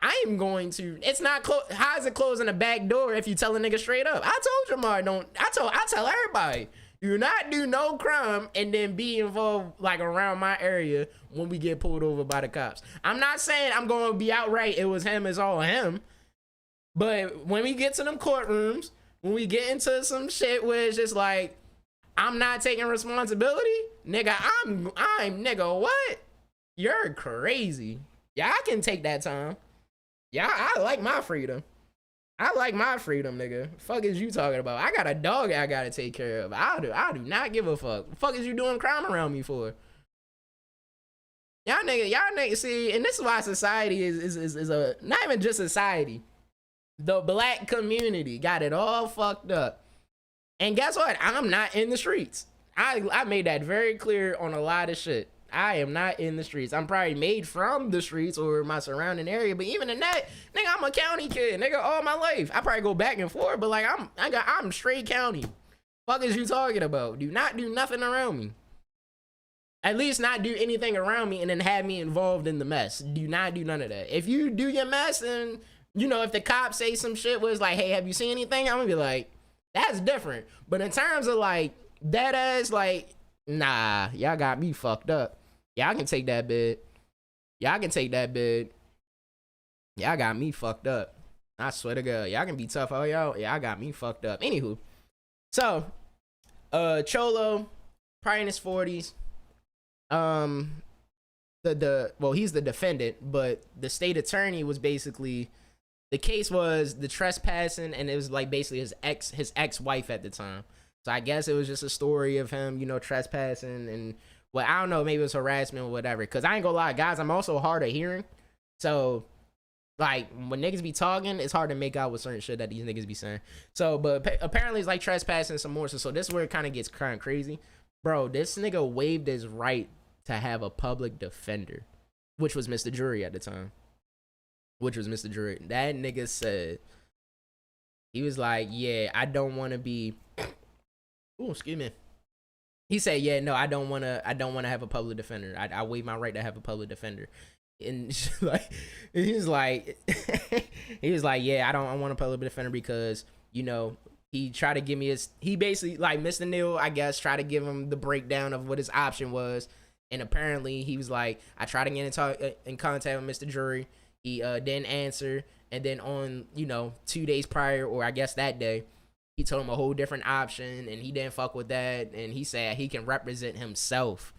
I am going to. It's not how is it closing the back door if you tell a nigga straight up? I told Jamar don't. I tell everybody, do not do no crime and then be involved like around my area when we get pulled over by the cops. I'm not saying I'm going to be outright it was him, it's all him. But when we get to them courtrooms, when we get into some shit where it's just like I'm not taking responsibility, nigga, I'm nigga, what? You're crazy. Yeah, I can take that time. Yeah, I like my freedom. I like my freedom, nigga. Fuck is you talking about? I got a dog I gotta take care of. I do not give a fuck. The fuck is you doing crime around me for? Y'all nigga, see, and this is why society is a, not even just society. The black community got it all fucked up. And guess what? I'm not in the streets. I made that very clear on a lot of shit. I am not in the streets. I'm probably made from the streets or my surrounding area, but even in that, nigga, I'm a county kid, nigga, all my life. I probably go back and forth, but like I'm straight county. Fuck is you talking about? Do not do nothing around me. At least not do anything around me and then have me involved in the mess. Do not do none of that. If you do your mess and, you know, if the cops say some shit was like, hey, have you seen anything? I'm gonna be like, that's different. But in terms of like dead ass, like, nah, y'all got me fucked up. Y'all can take that bid. Y'all can take that bid. Y'all got me fucked up. I swear to God. Y'all can be tough all y'all. Y'all got me fucked up. Anywho. So, Cholo, probably in his 40s. Well, he's the defendant, but the state attorney was basically, the case was the trespassing, and it was like basically his ex-wife at the time. So I guess it was just a story of him, you know, trespassing and, well, I don't know, maybe it was harassment or whatever. Because I ain't gonna lie, guys, I'm also hard of hearing. So, like, when niggas be talking, it's hard to make out with certain shit that these niggas be saying. So, but apparently it's like trespassing some more. So this is where it kind of gets kind of crazy. Bro, this nigga waived his right to have a public defender. which was Mr. Jury at the time. Which was Mr. Jury. That nigga said, he was like, yeah, I don't want to be. Oh, excuse me. He said, yeah, no, I don't want to have a public defender. I waive my right to have a public defender. And like, he was like, yeah, I want a public defender because, you know, he tried to give me he basically, like, Mr. Neal, I guess, tried to give him the breakdown of what his option was. And apparently he was like, I tried to get in contact with Mr. Jury. He didn't answer. And then on, you know, 2 days prior, or I guess that day, he told him a whole different option, and he didn't fuck with that. And he said he can represent himself.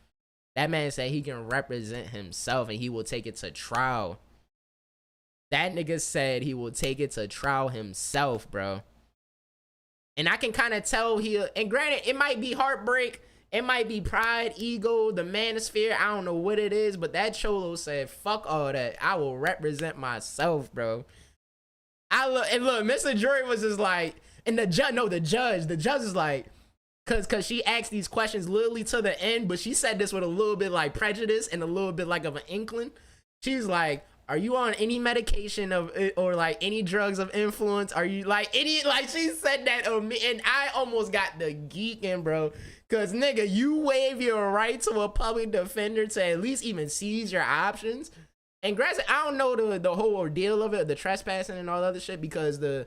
That man said he can represent himself, and he will take it to trial. That nigga said he will take it to trial himself, bro. And I can kind of tell and granted, it might be heartbreak, it might be pride, ego, the manosphere, I don't know what it is, but that Cholo said, fuck all that. I will represent myself, bro. And look, Mr. Jury was just like, and the judge is like, cause she asked these questions literally to the end, but she said this with a little bit like prejudice and a little bit like of an inkling. She's like, are you on any medication or like any drugs of influence? Are you like she said that on me, and I almost got the geeking, bro. Cause nigga, you waive your right to a public defender to at least even seize your options. And granted, I don't know the whole ordeal of it, the trespassing and all the other shit, because the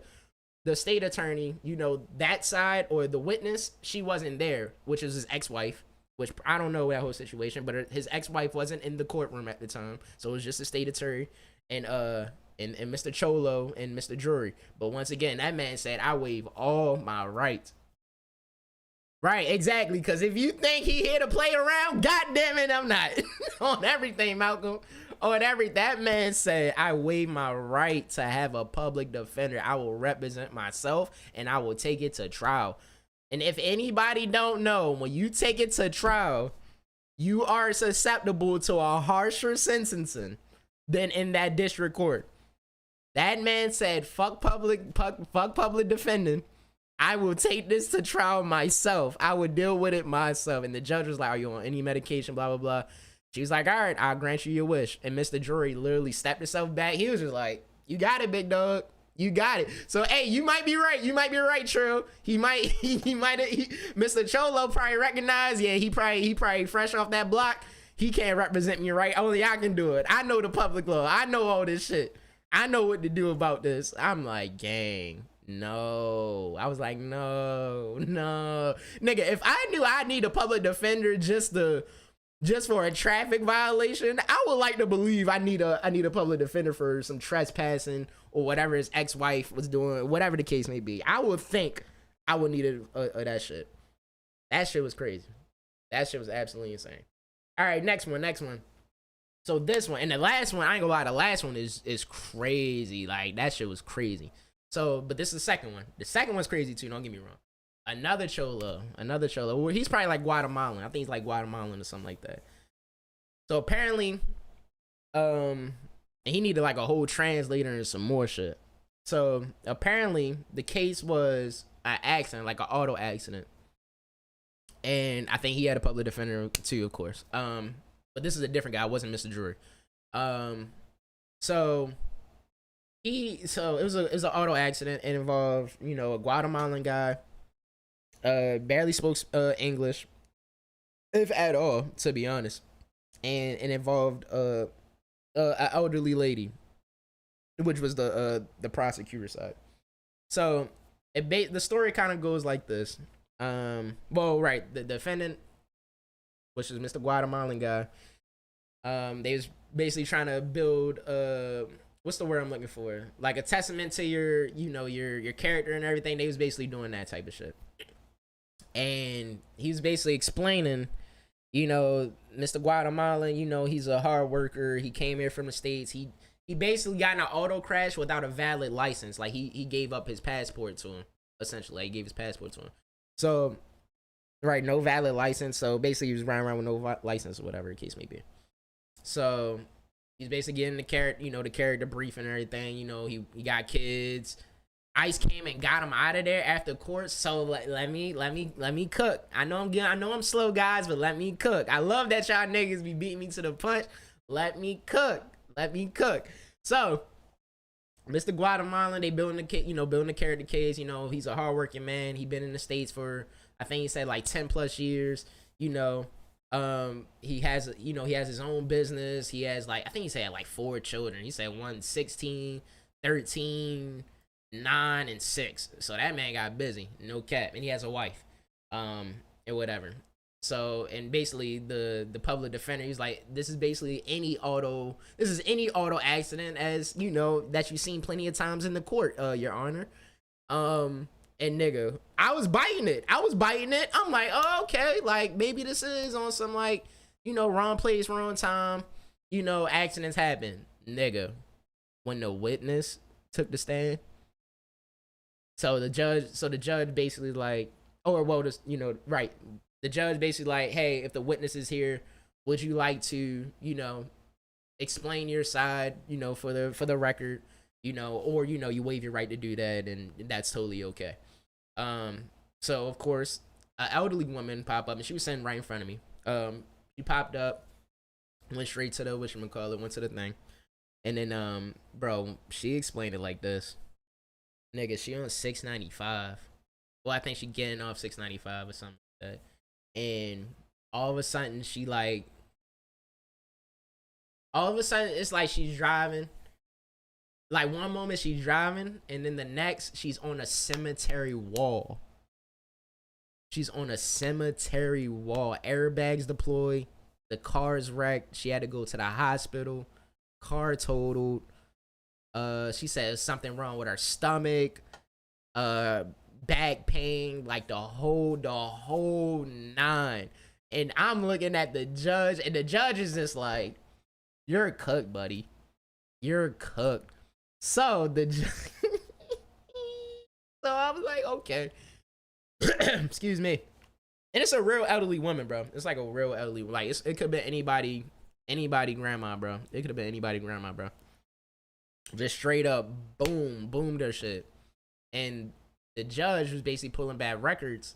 state attorney, you know, that side, or the witness, she wasn't there, which is his ex-wife, which I don't know that whole situation, but his ex-wife wasn't in the courtroom at the time, so it was just the state attorney and Mr. Cholo and Mr. Jury. But once again, that man said, I waive all my rights. Right, exactly, because if you think he here to play around, goddamn it, I'm not. On everything, Malcolm. On everything. That man said, I waive my right to have a public defender. I will represent myself, and I will take it to trial. And if anybody don't know, when you take it to trial, you are susceptible to a harsher sentencing than in that district court. That man said, fuck public defending. I will take this to trial myself. I will deal with it myself. And the judge was like, are you on any medication, blah, blah, blah. She was like, all right, I'll grant you your wish. And Mr. Jury literally stepped himself back. He was just like, you got it, big dog. You got it. So, hey, you might be right. You might be right, Trill. Mr. Cholo probably recognized, yeah, he probably fresh off that block. He can't represent me, right? Only I can do it. I know the public law. I know all this shit. I know what to do about this. I'm like, gang. No, I was like, no. Nigga, if I knew I need a public defender just for a traffic violation, I would like to believe I need a public defender for some trespassing or whatever his ex-wife was doing, whatever the case may be. I would think I would need that shit. That shit was crazy. That shit was absolutely insane. All right, next one. So this one, and the last one, I ain't gonna lie, the last one is crazy. Like, that shit was crazy. So, but this is the second one. The second one's crazy too, don't get me wrong. Another Cholo. Well, he's probably like Guatemalan. I think he's like Guatemalan or something like that. So apparently, he needed like a whole translator and some more shit. So apparently the case was an accident, like an auto accident. And I think he had a public defender too, of course. But this is a different guy. It wasn't Mr. Drury. So it was an auto accident. It involved, you know, a Guatemalan guy, barely spoke English, if at all, to be honest, and it involved an elderly lady, which was the prosecutor side. So the story kind of goes like this. The defendant, which is Mr. Guatemalan guy, they was basically trying to build what's the word I'm looking for? Like a testament to your character and everything. They was basically doing that type of shit. And he was basically explaining, you know, Mr. Guatemalan, you know, he's a hard worker. He came here from the States. He basically got in an auto crash without a valid license. Like he gave up his passport to him, essentially. He gave his passport to him. So, right, no valid license. So basically he was riding around with no license or whatever the case may be. So he's basically getting the character briefing and everything. You know, he got kids. ICE came and got him out of there after court. So let me cook. I know I'm slow, guys, but let me cook. I love that y'all niggas be beating me to the punch. Let me cook. Let me cook. So, Mr. Guatemalan, they building the character case. You know, he's a hardworking man. He been in the States for, I think he said like 10 plus years. You know, he has his own business. He has like, I think he said like 4 children. He said one 16, 13, 9, and 6. So that man got busy, no cap, and he has a wife, and whatever. So, and basically the public defender, he's like, this is any auto accident, as you know, that you've seen plenty of times in the court, your honor. And nigga, I was biting it. I'm like, oh, okay, like maybe this is on some like, you know, wrong place, wrong time, you know, accidents happen. Nigga, when the witness took the stand, so the judge basically like, or well, just, you know, right. The judge basically like, hey, if the witness is here, would you like to, you know, explain your side, you know, for the record, you know, or, you know, you waive your right to do that, and that's totally okay. So of course, an elderly woman popped up, and she was sitting right in front of me. She popped up, went straight to the whatchamacallit, went to the thing, and then bro, she explained it like this. Nigga, she on $695. Well, I think she getting off $695 or something like that. And all of a sudden it's like she's driving. Like one moment she's driving, and then the next she's on a cemetery wall. Airbags deployed. The car's wrecked. She had to go to the hospital. Car totaled. She said something wrong with her stomach. Back pain, like the whole 9. And I'm looking at the judge, and the judge is just like, you're cooked, buddy. You're cooked. So so I was like, okay. Excuse me. And it's a real elderly woman, bro. It's like a real elderly, like it could have been anybody grandma, bro. It could have been anybody grandma, bro. Just straight up boomed her shit. And the judge was basically pulling bad records.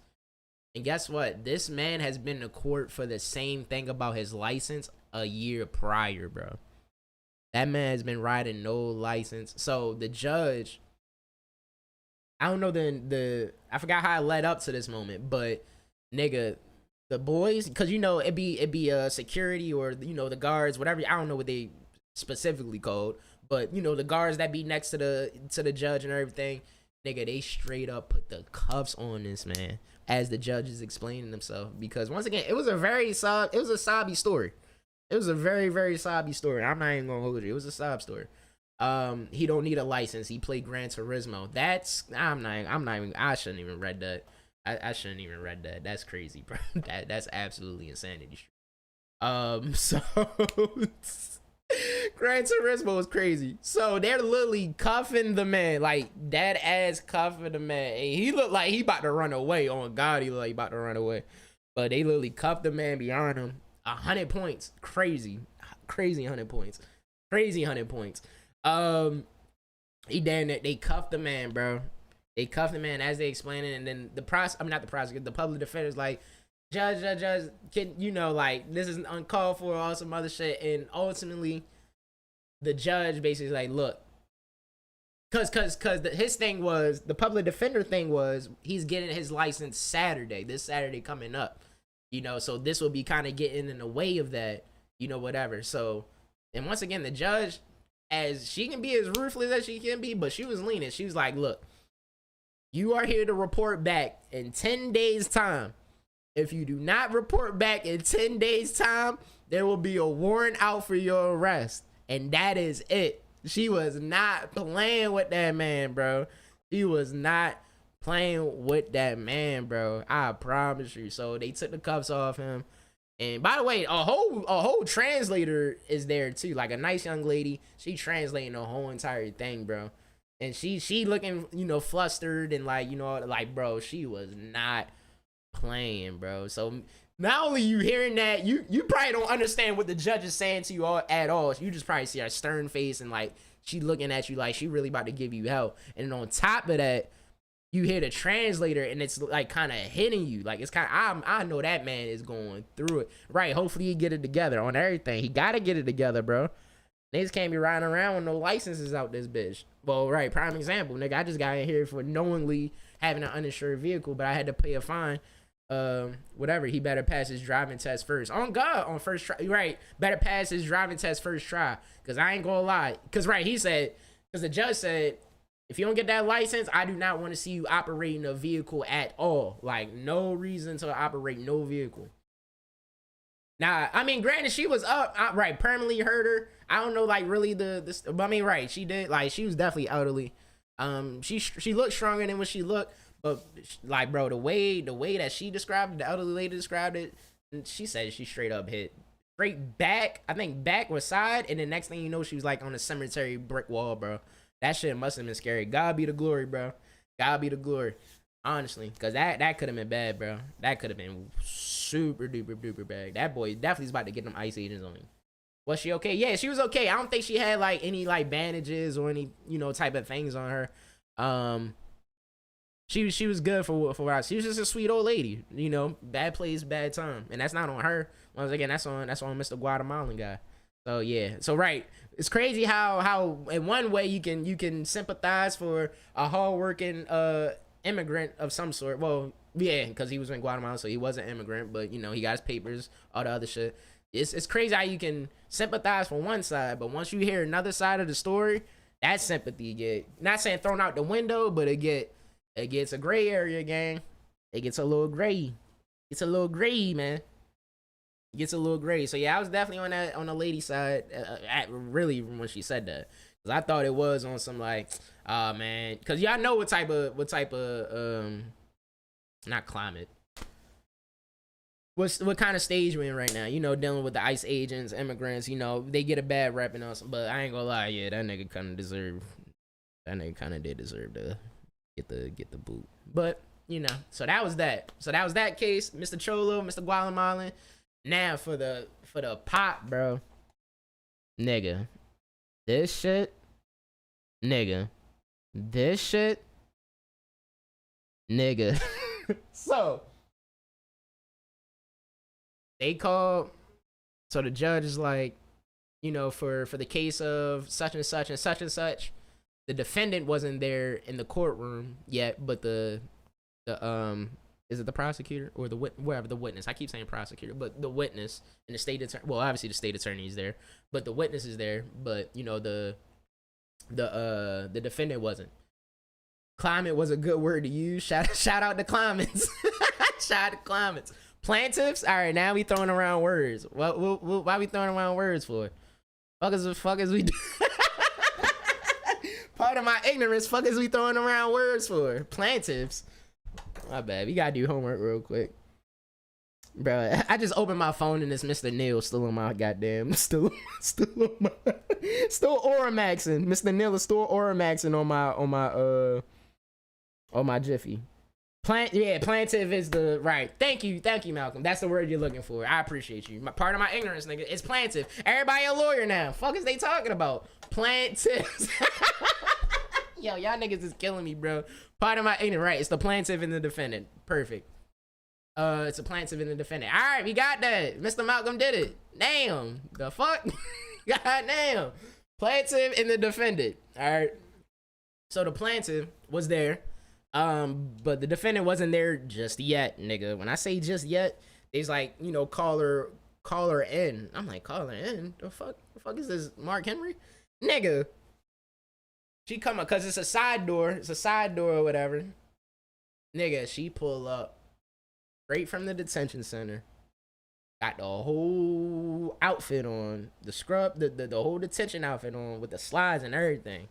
And guess what? This man has been to court for the same thing about his license a year prior, bro. That man has been riding no license. So the judge, I don't know I forgot how I led up to this moment, but nigga, the boys, cause you know it be security, or you know the guards, whatever. I don't know what they specifically called, but you know the guards that be next to the judge and everything. Nigga, they straight up put the cuffs on this man as the judge is explaining himself, because once again, it was a sobby story. It was a very, very sobby story. I'm not even gonna hold you. It was a sob story. He don't need a license. He played Gran Turismo. I shouldn't even read that. I shouldn't even read that. That's crazy, bro. That's absolutely insanity. So Gran Turismo is crazy. So they're literally cuffing the man, like dead ass cuffing the man. And he looked like he about to run away. On God, he looked like he about to run away. But they literally cuffed the man beyond him. 100 points. Crazy 100 points. Crazy 100 points. They cuffed the man, bro. They cuffed the man as they explained it, and then the public defender's like, Judge, can you know, like, this is uncalled for, all some other shit. And ultimately, the judge basically like, look, cause his thing was, the public defender thing was, he's getting his license this Saturday coming up, you know, so this will be kind of getting in the way of that, you know, whatever. So, and once again, the judge, as she can be as ruthless as she can be, but she was leaning. She was like, look, you are here to report back in 10 days time. If you do not report back in 10 days time, there will be a warrant out for your arrest. And that is it. She was not playing with that man, bro. She was not playing with that man, bro. I promise you. So they took the cuffs off him. And by the way, a whole translator is there too. Like a nice young lady. She translating the whole entire thing, bro. And she looking, you know, flustered and like, you know, like, bro, she was not playing, bro. So not only you hearing that, you probably don't understand what the judge is saying to you at all. You just probably see her stern face and like she looking at you like she really about to give you hell. And on top of that, you hear the translator and it's like kind of hitting you. Like it's kind of, I know that man is going through it. Right. Hopefully he get it together on everything. He got to get it together, bro. Niggas can't be riding around with no licenses out this bitch. Well, right. Prime example, nigga. I just got in here for knowingly having an uninsured vehicle, but I had to pay a fine. Whatever. He better pass his driving test first. On God, on first try. Right. Better pass his driving test first try. Cause I ain't gonna lie. Cause right. He said, cause the judge said, if you don't get that license, I do not want to see you operating a vehicle at all. Like, no reason to operate no vehicle. Now, I mean, granted, she was up, right, permanently hurt her. I don't know, like, really but I mean, right, she did, like, she was definitely elderly. She looked stronger than what she looked, but, like, bro, the way that she described it, the elderly lady described it, she said she straight up hit. Straight back, I think back or side, and the next thing you know, she was, like, on a cemetery brick wall, bro. That shit must have been scary. God be the glory, bro. God be the glory. Honestly. Because that could have been bad, bro. That could have been super duper duper bad. That boy definitely is about to get them ice agents on him. Was she okay? Yeah, she was okay. I don't think she had, like, any, like, bandages or any, you know, type of things on her. She was good for what I... She was just a sweet old lady. You know, bad place, bad time. And that's not on her. Once again, that's on Mr. Guatemalan guy. So yeah, so right, it's crazy how in one way you can sympathize for a hardworking immigrant of some sort. Well, yeah, because he was in Guatemala, so he was an immigrant, but you know he got his papers, all the other shit. It's crazy how you can sympathize for one side, but once you hear another side of the story, that sympathy get, not saying thrown out the window, but it gets a gray area, gang. It gets a little gray. It's a little gray, man. Gets a little gray. So yeah, I was definitely on the lady side really when she said that, because I thought it was on some like, man, because y'all know what type of not climate, what kind of stage we're in right now, you know, dealing with the ICE agents, immigrants, you know, they get a bad rep and us, but I ain't gonna lie, yeah, that nigga kind of did deserve to get the boot. But you know, so that was that case. Mr. Cholo, Mr. Guatemalan. Now for the pop, bro. Nigga. This shit. Nigga. This shit. Nigga. So they called, so the judge is like, you know, for the case of such and such and such and such, the defendant wasn't there in the courtroom yet, but the is it the prosecutor or the witness? I keep saying prosecutor, but the witness and the state attorney. Well, obviously the state attorney is there, but the witness is there. But you know the defendant wasn't. Climate was a good word to use. Shout out to climates. Shout out to climates. Plaintiffs. All right, now we throwing around words. Why we throwing around words for? Fuck is we? Part of my ignorance. Fuck is we throwing around words for? Plaintiffs. My bad. We gotta do homework real quick, bro. I just opened my phone and it's Mr. Neil still on my goddamn still Oramaxing. Mr. Neil is still Oramaxing on my Jiffy. Plaintiff is the right. Thank you, Malcolm. That's the word you're looking for. I appreciate you. Part of my ignorance, nigga. It's plaintiff. Everybody a lawyer now. Fuck is they talking about? Plaintiffs. Yo, y'all niggas is killing me, bro. Part of my ignorance, right? It's the plaintiff and the defendant. Perfect. It's a plaintiff and the defendant. All right, we got that. Mr. Malcolm did it. Damn. The fuck? God damn. Plaintiff and the defendant. All right. So the plaintiff was there, but the defendant wasn't there just yet, nigga. When I say just yet, it's like, you know, call her in. I'm like, call her in? The fuck is this, Mark Henry? Nigga. She come up, cause it's a side door or whatever. Nigga, she pull up straight from the detention center. Got the whole outfit on, the scrub, the whole detention outfit on with the slides and everything.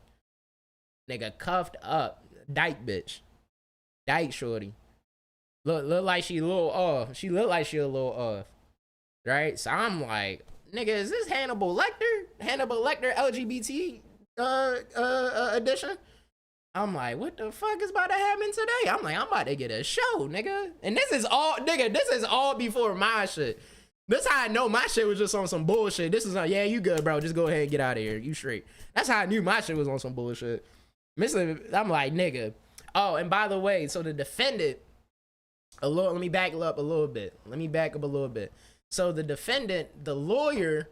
Nigga cuffed up, dyke bitch, dyke shorty. Look like she a little off. She look like she a little off, right? So I'm like, nigga, is this Hannibal Lecter? Hannibal Lecter LGBT edition? I'm like, what the fuck is about to happen today? I'm like, I'm about to get a show, nigga. And this is all before my shit. This how I know my shit was just on some bullshit. This is yeah, you good, bro. Just go ahead and get out of here. You straight. That's how I knew my shit was on some bullshit. I'm like, nigga, Oh, and by the way, so the defendant, let me back up a little bit. So the defendant, the lawyer,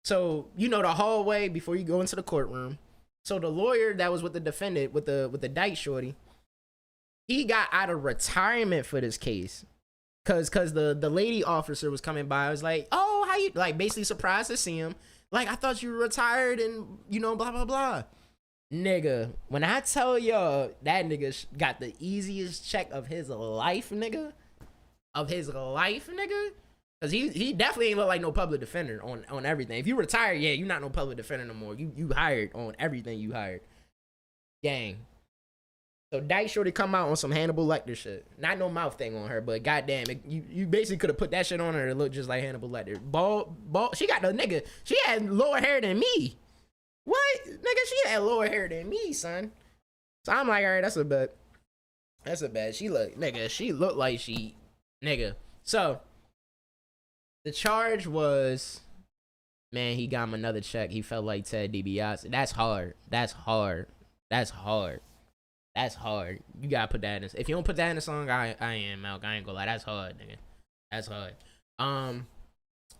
so you know the hallway before you go into the courtroom. So the lawyer that was with the defendant, with the Dyke shorty, he got out of retirement for this case. Cause the lady officer was coming by. I was like, oh, how you, like, basically surprised to see him. Like, I thought you were retired and, you know, blah, blah, blah. Nigga, when I tell y'all that nigga got the easiest check of his life, nigga. Cause he definitely ain't look like no public defender on everything. If you retire, yeah, you not no public defender no more. You hired on everything you hired. Gang. So Dyke shorty come out on some Hannibal Lecter shit. Not no mouth thing on her, but goddamn, you basically could have put that shit on her to look just like Hannibal Lecter. Bald. She got the nigga. She had lower hair than me. What? Nigga, she had lower hair than me, son. So I'm like, all right, that's a bet. She looked like she, nigga. So the charge was, man, he got him another check. He felt like Ted DiBiase. That's hard. You gotta put that in this. If you don't put that in the song, I am Malk. I ain't gonna lie. That's hard, nigga. That's hard.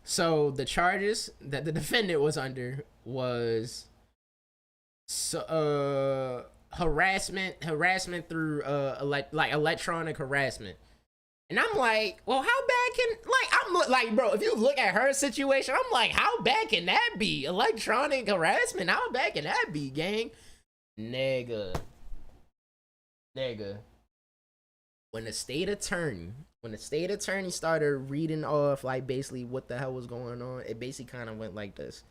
So the charges that the defendant was under was harassment through electronic harassment. And I'm like, well, how bad can, like, bro, if you look at her situation, I'm like, how bad can that be? Electronic harassment, how bad can that be, gang? Nigga. When the state attorney started reading off, like, basically what the hell was going on, it basically kind of went like this.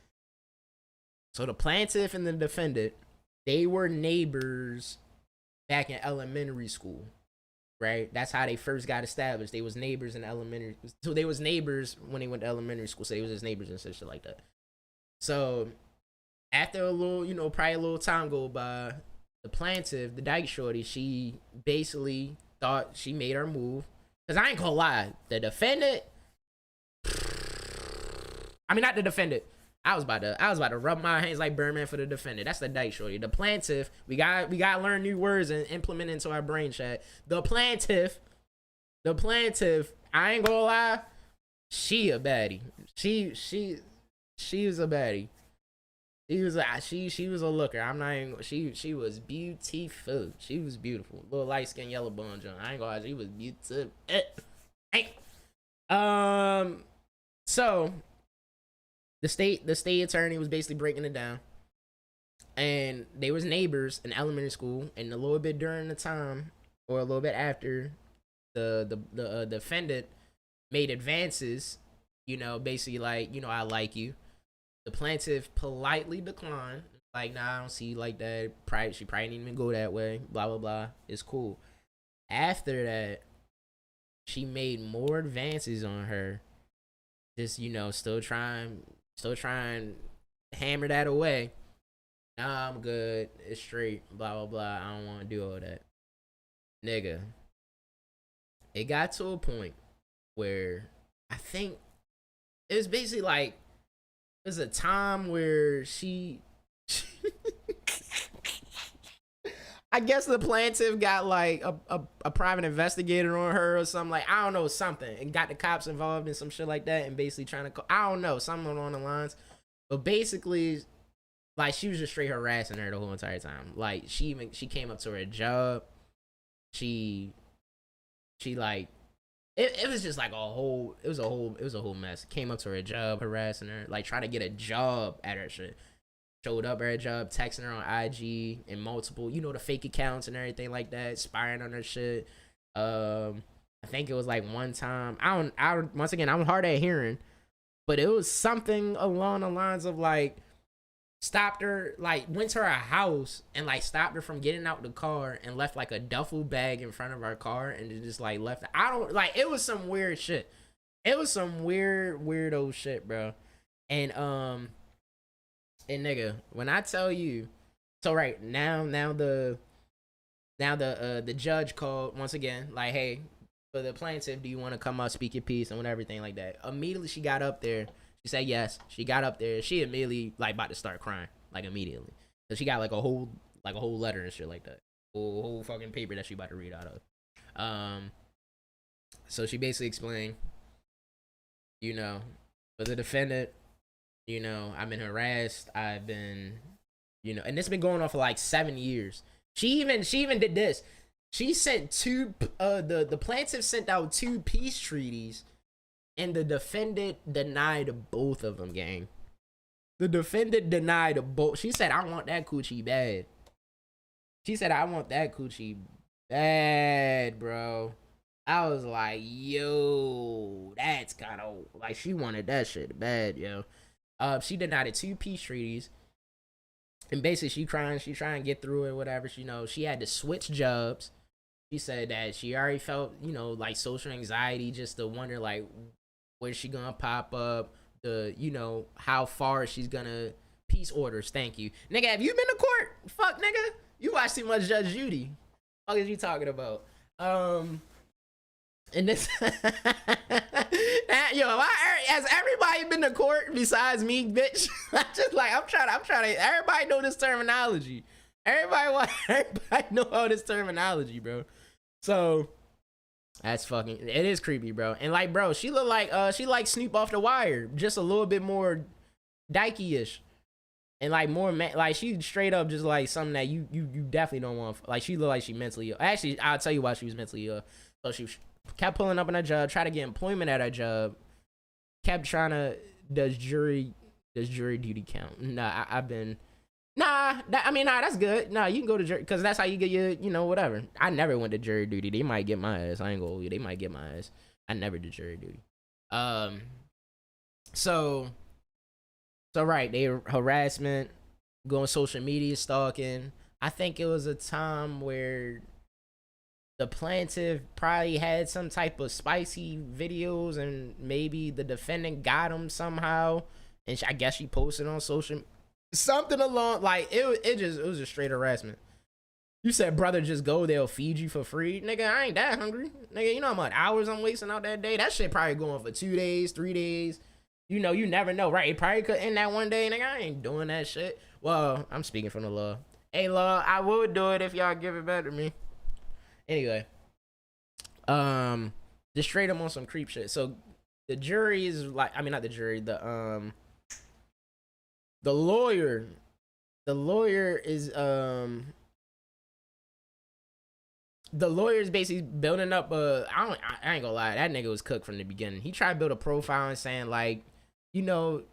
So the plaintiff and the defendant, they were neighbors back in elementary school, right? That's how they first got established. They was neighbors in elementary. So they was neighbors when they went to elementary school. So they was just neighbors and shit like that. So after a little, you know, probably a little time go by, the plaintiff, the Dyke shorty, she basically thought she made her move. Cause I ain't gonna lie, the defendant, I mean, not the defendant. I was about to rub my hands like Birdman for the defendant. That's the Dyke shorty. The plaintiff, we got to learn new words and implement into our brain chat. The plaintiff, I ain't gonna lie, she a baddie. She was a baddie. She was a looker. I'm not even, she was beautiful. She was beautiful. Little light skin, yellow bone John. I ain't gonna lie, she was beautiful. Hey. So the state attorney was basically breaking it down, and they was neighbors in elementary school, and a little bit during the time or a little bit after, the defendant made advances, you know, basically like, you know, I like you. The plaintiff politely declined, like, nah, I don't see you like that. She probably didn't even go that way. Blah blah blah. It's cool. After that, she made more advances on her. Just, you know, still trying to hammer that away. Nah, I'm good. It's straight. Blah blah blah. I don't want to do all that. Nigga, it got to a point where I think it was basically like, there's a time where she I guess the plaintiff got like a private investigator on her or something, like, I don't know, something, and got the cops involved in some shit like that, and basically trying to, I don't know, something along the lines. But basically, like, she was just straight harassing her the whole entire time. Like, she came up to her job. She like, it was just like it was a whole mess. Came up to her job, harassing her, like, trying to get a job at her shit. Showed up at her job, texting her on IG and multiple, you know, the fake accounts and everything like that, spying on her shit. I think it was like one time, once again, I'm hard at hearing, but it was something along the lines of like, stopped her, like, went to her house and like stopped her from getting out the car and left like a duffel bag in front of her car and just like left. It was some weird shit. It was some weirdo shit, bro. And nigga, when I tell you, so right now the judge called once again, like, hey, for the plaintiff, do you want to come up, speak your piece, and everything like that. Immediately she got up there. She said yes. She got up there. She immediately like about to start crying, like, immediately. So she got like a whole letter and shit like that. whole fucking paper that she about to read out of. So she basically explained, you know, for the defendant, you know, I've been harassed. I've been, you know, and it's been going on for like 7 years. She even did this. She sent the plaintiff sent out 2 peace treaties, and the defendant denied both of them, gang. The defendant denied both. She said, I want that coochie bad. She said, I want that coochie bad, bro. I was like, yo, that's kind of like, she wanted that shit bad, yo. She denied 2 peace treaties. And basically, she trying to get through it, whatever. She, you know, she had to switch jobs. She said that she already felt, you know, like social anxiety, just to wonder, like, where's she gonna pop up, you know, how far she's gonna peace orders. Thank you, nigga. Have you been to court? Fuck, nigga. You watch too much Judge Judy. What is you talking about? And this, yo, has everybody been to court besides me, bitch? Just like I'm trying to. Everybody know this terminology. Everybody know all this terminology, bro. So that's fucking. It is creepy, bro. And like, bro, she look like Snoop off The Wire, just a little bit more dykey-ish, and like more like she straight up just like something that you definitely don't want. Like she look like she mentally ill. Actually, I'll tell you why she was mentally ill. So she kept pulling up on her job, try to get employment at her job. Kept trying to does jury duty count? Nah, I've been. Nah, that's good. Nah, you can go to jury, because that's how you get your, you know, whatever. I never went to jury duty. They might get my ass. I ain't gonna hold you. They might get my ass. I never did jury duty. So right, they harassment, going social media stalking. I think it was a time where the plaintiff probably had some type of spicy videos, and maybe the defendant got them somehow, and I guess she posted on social. Something along like it was just straight harassment. You said, brother, just go, they'll feed you for free. Nigga, I ain't that hungry. Nigga, you know how much hours I'm wasting out that day? That shit probably going for 2 days, 3 days. You know, you never know, right? It probably could end that one day. Nigga, I ain't doing that shit. Well, I'm speaking from the law. Hey, law, I would do it if y'all give it back to me. Anyway, just straight up on some creep shit. So the jury is like, I mean, not the jury, the lawyer is the lawyer is basically building up I ain't gonna lie, that nigga was cooked from the beginning. He tried to build a profile and saying, like, you know,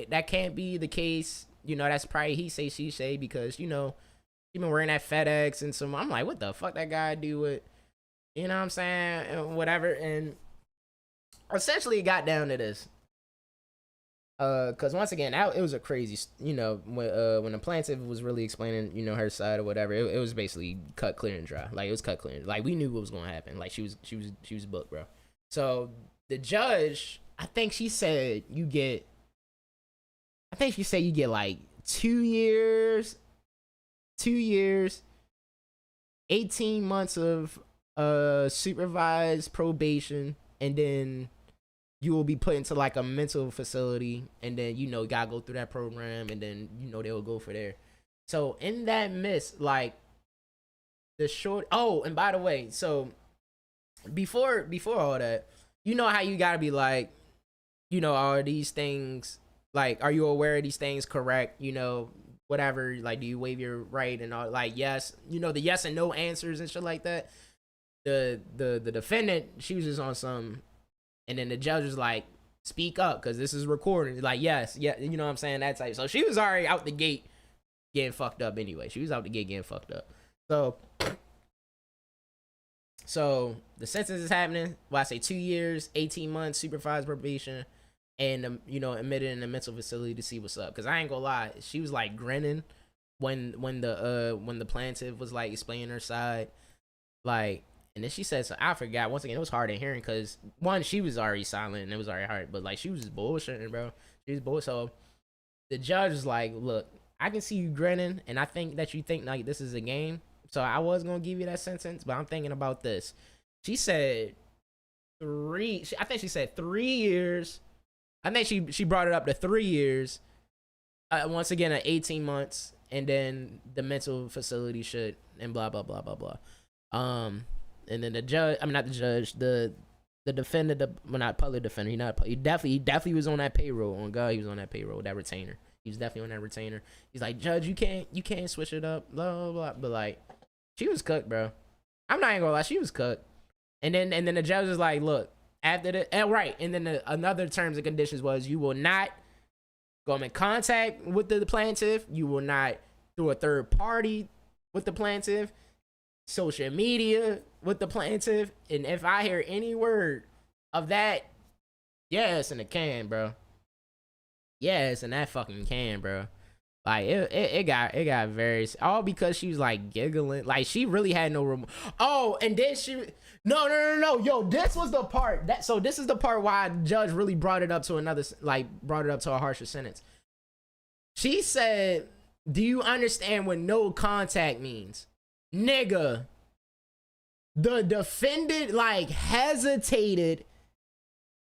that can't be the case. You know, that's probably he say she say, because, you know, he been wearing that FedEx and some. I'm like, what the fuck that guy do with, you know what I'm saying, and whatever. And essentially it got down to this. Cause once again, it was a crazy, you know, when the plaintiff was really explaining, you know, her side or whatever, it was basically cut clear and dry. Like, it was cut clear. Like, we knew what was gonna happen. Like, she was booked, bro. So the judge, I think she said you get like 2 years, 18 months of supervised probation, and then you will be put into like a mental facility, and then, you know, you gotta go through that program, and then, you know, they'll go for there. So in that midst, like, the short, oh, and by the way, so before all that, you know how you gotta be like, you know, are these things, like, are you aware of these things correct, you know, whatever, like, do you waive your right and all, like, yes, you know, the yes and no answers and shit like that. The defendant, she was just on some. And then the judge was like, speak up, because this is recorded. Like, yes, yeah, you know what I'm saying? That type. So she was already out the gate getting fucked up anyway. She was out the gate getting fucked up. So the sentence is happening. Well, I say 2 years, 18 months, supervised probation, and, you know, admitted in a mental facility to see what's up. Because I ain't gonna lie, she was like grinning when the plaintiff was like explaining her side. Like, and then she said, so I forgot. Once again, it was hard in hearing because, one, she was already silent and it was already hard. But, like, she was just bullshitting, bro. She was bullshitting. So the judge was like, look, I can see you grinning, and I think that you think, like, this is a game. So I was going to give you that sentence, but I'm thinking about this. She said I think she said 3 years. I think she brought it up to 3 years. Once again, 18 months. and then the mental facility shit and blah blah blah blah blah. And then the judge, I mean not the judge, the defendant, well not public defender, he definitely was on that payroll. On God, he was on that payroll, that retainer. He was definitely on that retainer. He's like, Judge, you can't switch it up, blah blah blah. But like, she was cooked, bro. I'm not even gonna lie, she was cooked. And then the judge was like, look, after the and then another terms and conditions was you will not go in contact with the plaintiff, you will not through a third party with the plaintiff, social media with the plaintiff, and if I hear any word of that, yeah, it's in the can, bro. Yeah, it's in that fucking can, bro. Like it got very, all because she was like giggling, like she really had no room. Oh, and then she no, yo, this was the part so this is the part why the judge really brought it up to a harsher sentence. She said, "Do you understand what no contact means, nigga?" The defendant like hesitated.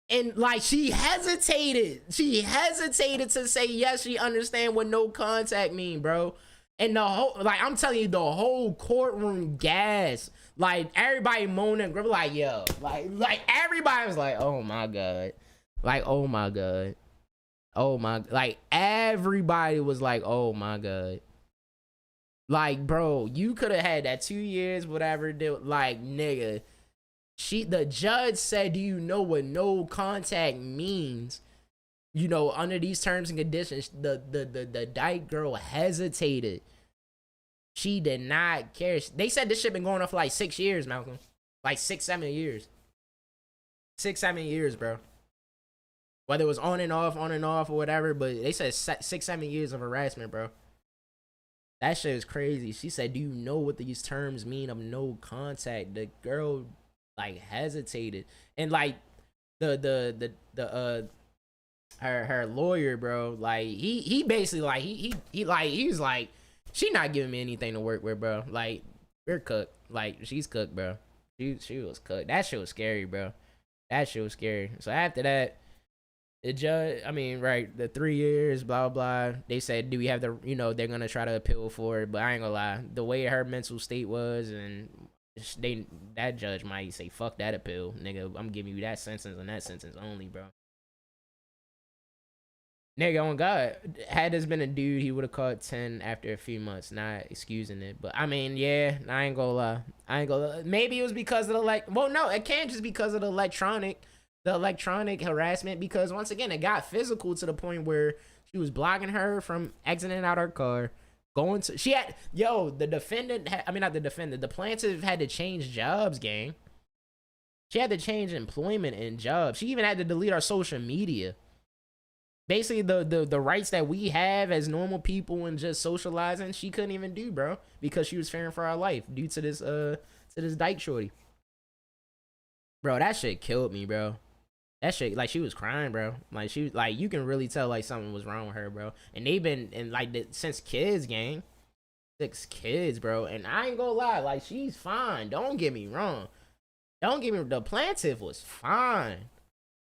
And like she hesitated to say yes, she understand what no contact mean, bro. And the whole, like I'm telling you, the whole courtroom gas, like everybody moaning, like yo, like everybody was like, oh my god, like oh my god, oh my, like everybody was like, oh my god, like bro, you could have had that 2 years, whatever, like nigga. The judge said, do you know what no contact means? You know, under these terms and conditions, the dyke girl hesitated. She did not care. They said this shit been going on for like 6 years, Malcolm. Like 6-7 years. 6-7 years, bro. Whether it was on and off or whatever, but they said 6-7 years of harassment, bro. That shit is crazy. She said, do you know what these terms mean of no contact? The girl like hesitated, and like her lawyer, bro, like he basically like he was like, she not giving me anything to work with, bro. Like we're cooked. Like she's cooked, bro. She was cooked. That shit was scary, bro. That shit was scary. So after that, the judge, I mean, right, the 3 years, blah blah. They said, do we have the, you know, they're gonna try to appeal for it, but I ain't gonna lie, the way her mental state was, and that judge might say fuck that appeal, nigga. I'm giving you that sentence and that sentence only, bro. Nigga, on God, had this been a dude, he would have caught 10 after a few months. Not excusing it, but I mean, yeah, I ain't gonna lie. Maybe it was because of the well, no, it can't just because of the electronic harassment, because once again, it got physical to the point where she was blocking her from exiting out her car. The plaintiff had to change jobs, gang. She had to change employment and jobs. She even had to delete our social media. Basically, the rights that we have as normal people and just socializing, she couldn't even do, bro, because she was fearing for her life due to this dyke shorty. Bro, that shit killed me, bro. That shit, like, she was crying, bro. Like, she was, like, you can really tell, like, something was wrong with her, bro. And they've been, since kids, gang. 6 kids, bro. And I ain't gonna lie, like, she's fine. Don't get me wrong. The plaintiff was fine.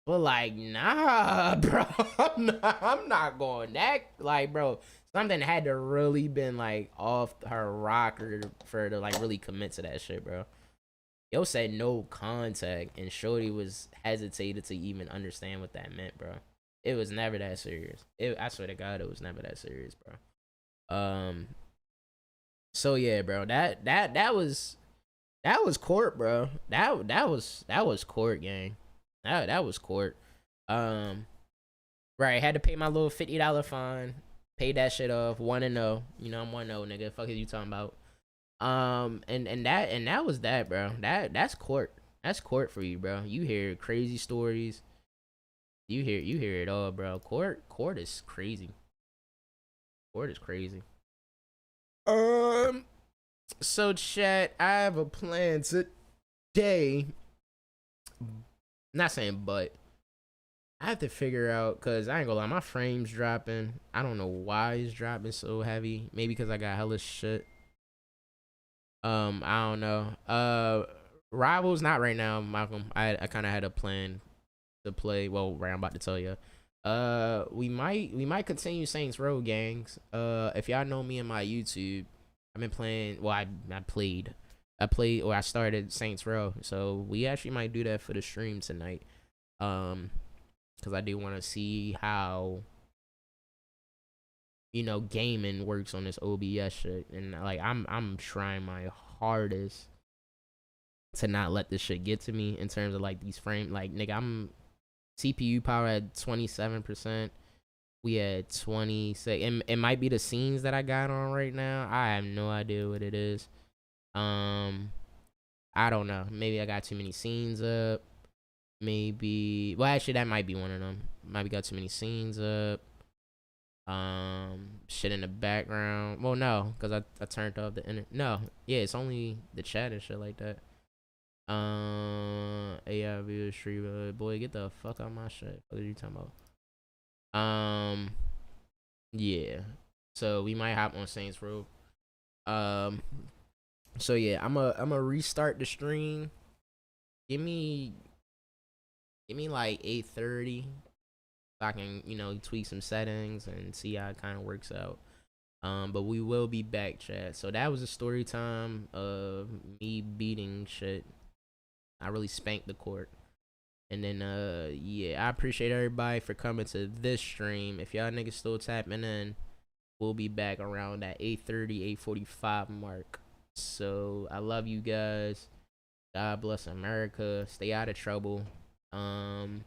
But, like, nah, bro. I'm not going that, like, bro. Something had to really been, like, off her rocker for her to, like, really commit to that shit, bro. Yo said no contact, and shorty was hesitated to even understand what that meant, bro. It was never that serious. I swear to God, it was never that serious, bro. So yeah, bro. That was court, bro. That was court, gang. That was court. Right. Had to pay my little $50 fine. Paid that shit off. 1-0. You know I'm 1-0, nigga. Fuck is you talking about? And that was that, bro. That's court. That's court for you, bro. You hear crazy stories. You hear it all, bro. Court is crazy. Court is crazy. So chat, I have a plan today. Not saying but. I have to figure out, cause I ain't gonna lie, my frame's dropping. I don't know why it's dropping so heavy. Maybe because I got hella shit. I don't know. Rivals, not right now, Malcolm. I kind of had a plan to play. Well, right, I'm about to tell you. We might continue Saints Row gangs. If y'all know me and my YouTube, I've been playing. Well, I started Saints Row, so we actually might do that for the stream tonight. Because I do want to see how gaming works on this OBS shit, and like I'm trying my hardest to not let this shit get to me in terms of like these frame. Like nigga, I'm CPU power at 27%. We at 26. It might be the scenes that I got on right now. I have no idea what it is. I don't know. Maybe I got too many scenes up. Maybe. Well, actually, that might be one of them. Maybe got too many scenes up. Shit in the background. Well, no, because I turned off the internet. No, yeah, it's only the chat and shit like that. AI view stream. Boy, get the fuck out of my shit. What are you talking about? Yeah. So we might hop on Saints Row. So yeah, I'm a restart the stream. Give me like 8:30. So I can tweak some settings and see how it kind of works out. But we will be back, chat. So that was a story time of me beating shit. I really spanked the court. And then yeah, I appreciate everybody for coming to this stream. If y'all niggas still tapping in, we'll be back around that 8:30, 8:45 mark. So I love you guys. God bless America. Stay out of trouble. And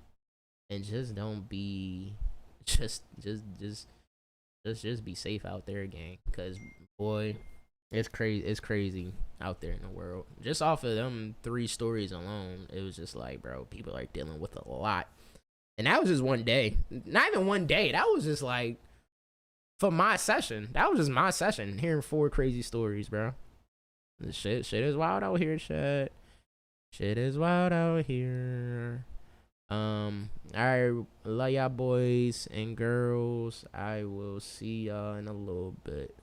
just don't be just be safe out there, gang. Cause boy, it's crazy out there in the world. Just off of them 3 stories alone, it was just like, bro, people are dealing with a lot. And that was just one day. Not even one day. That was just like for my session. That was just my session. Hearing 4 crazy stories, bro. Shit is wild out here, chat. Shit is wild out here. Alright, love y'all boys and girls. I will see y'all in a little bit.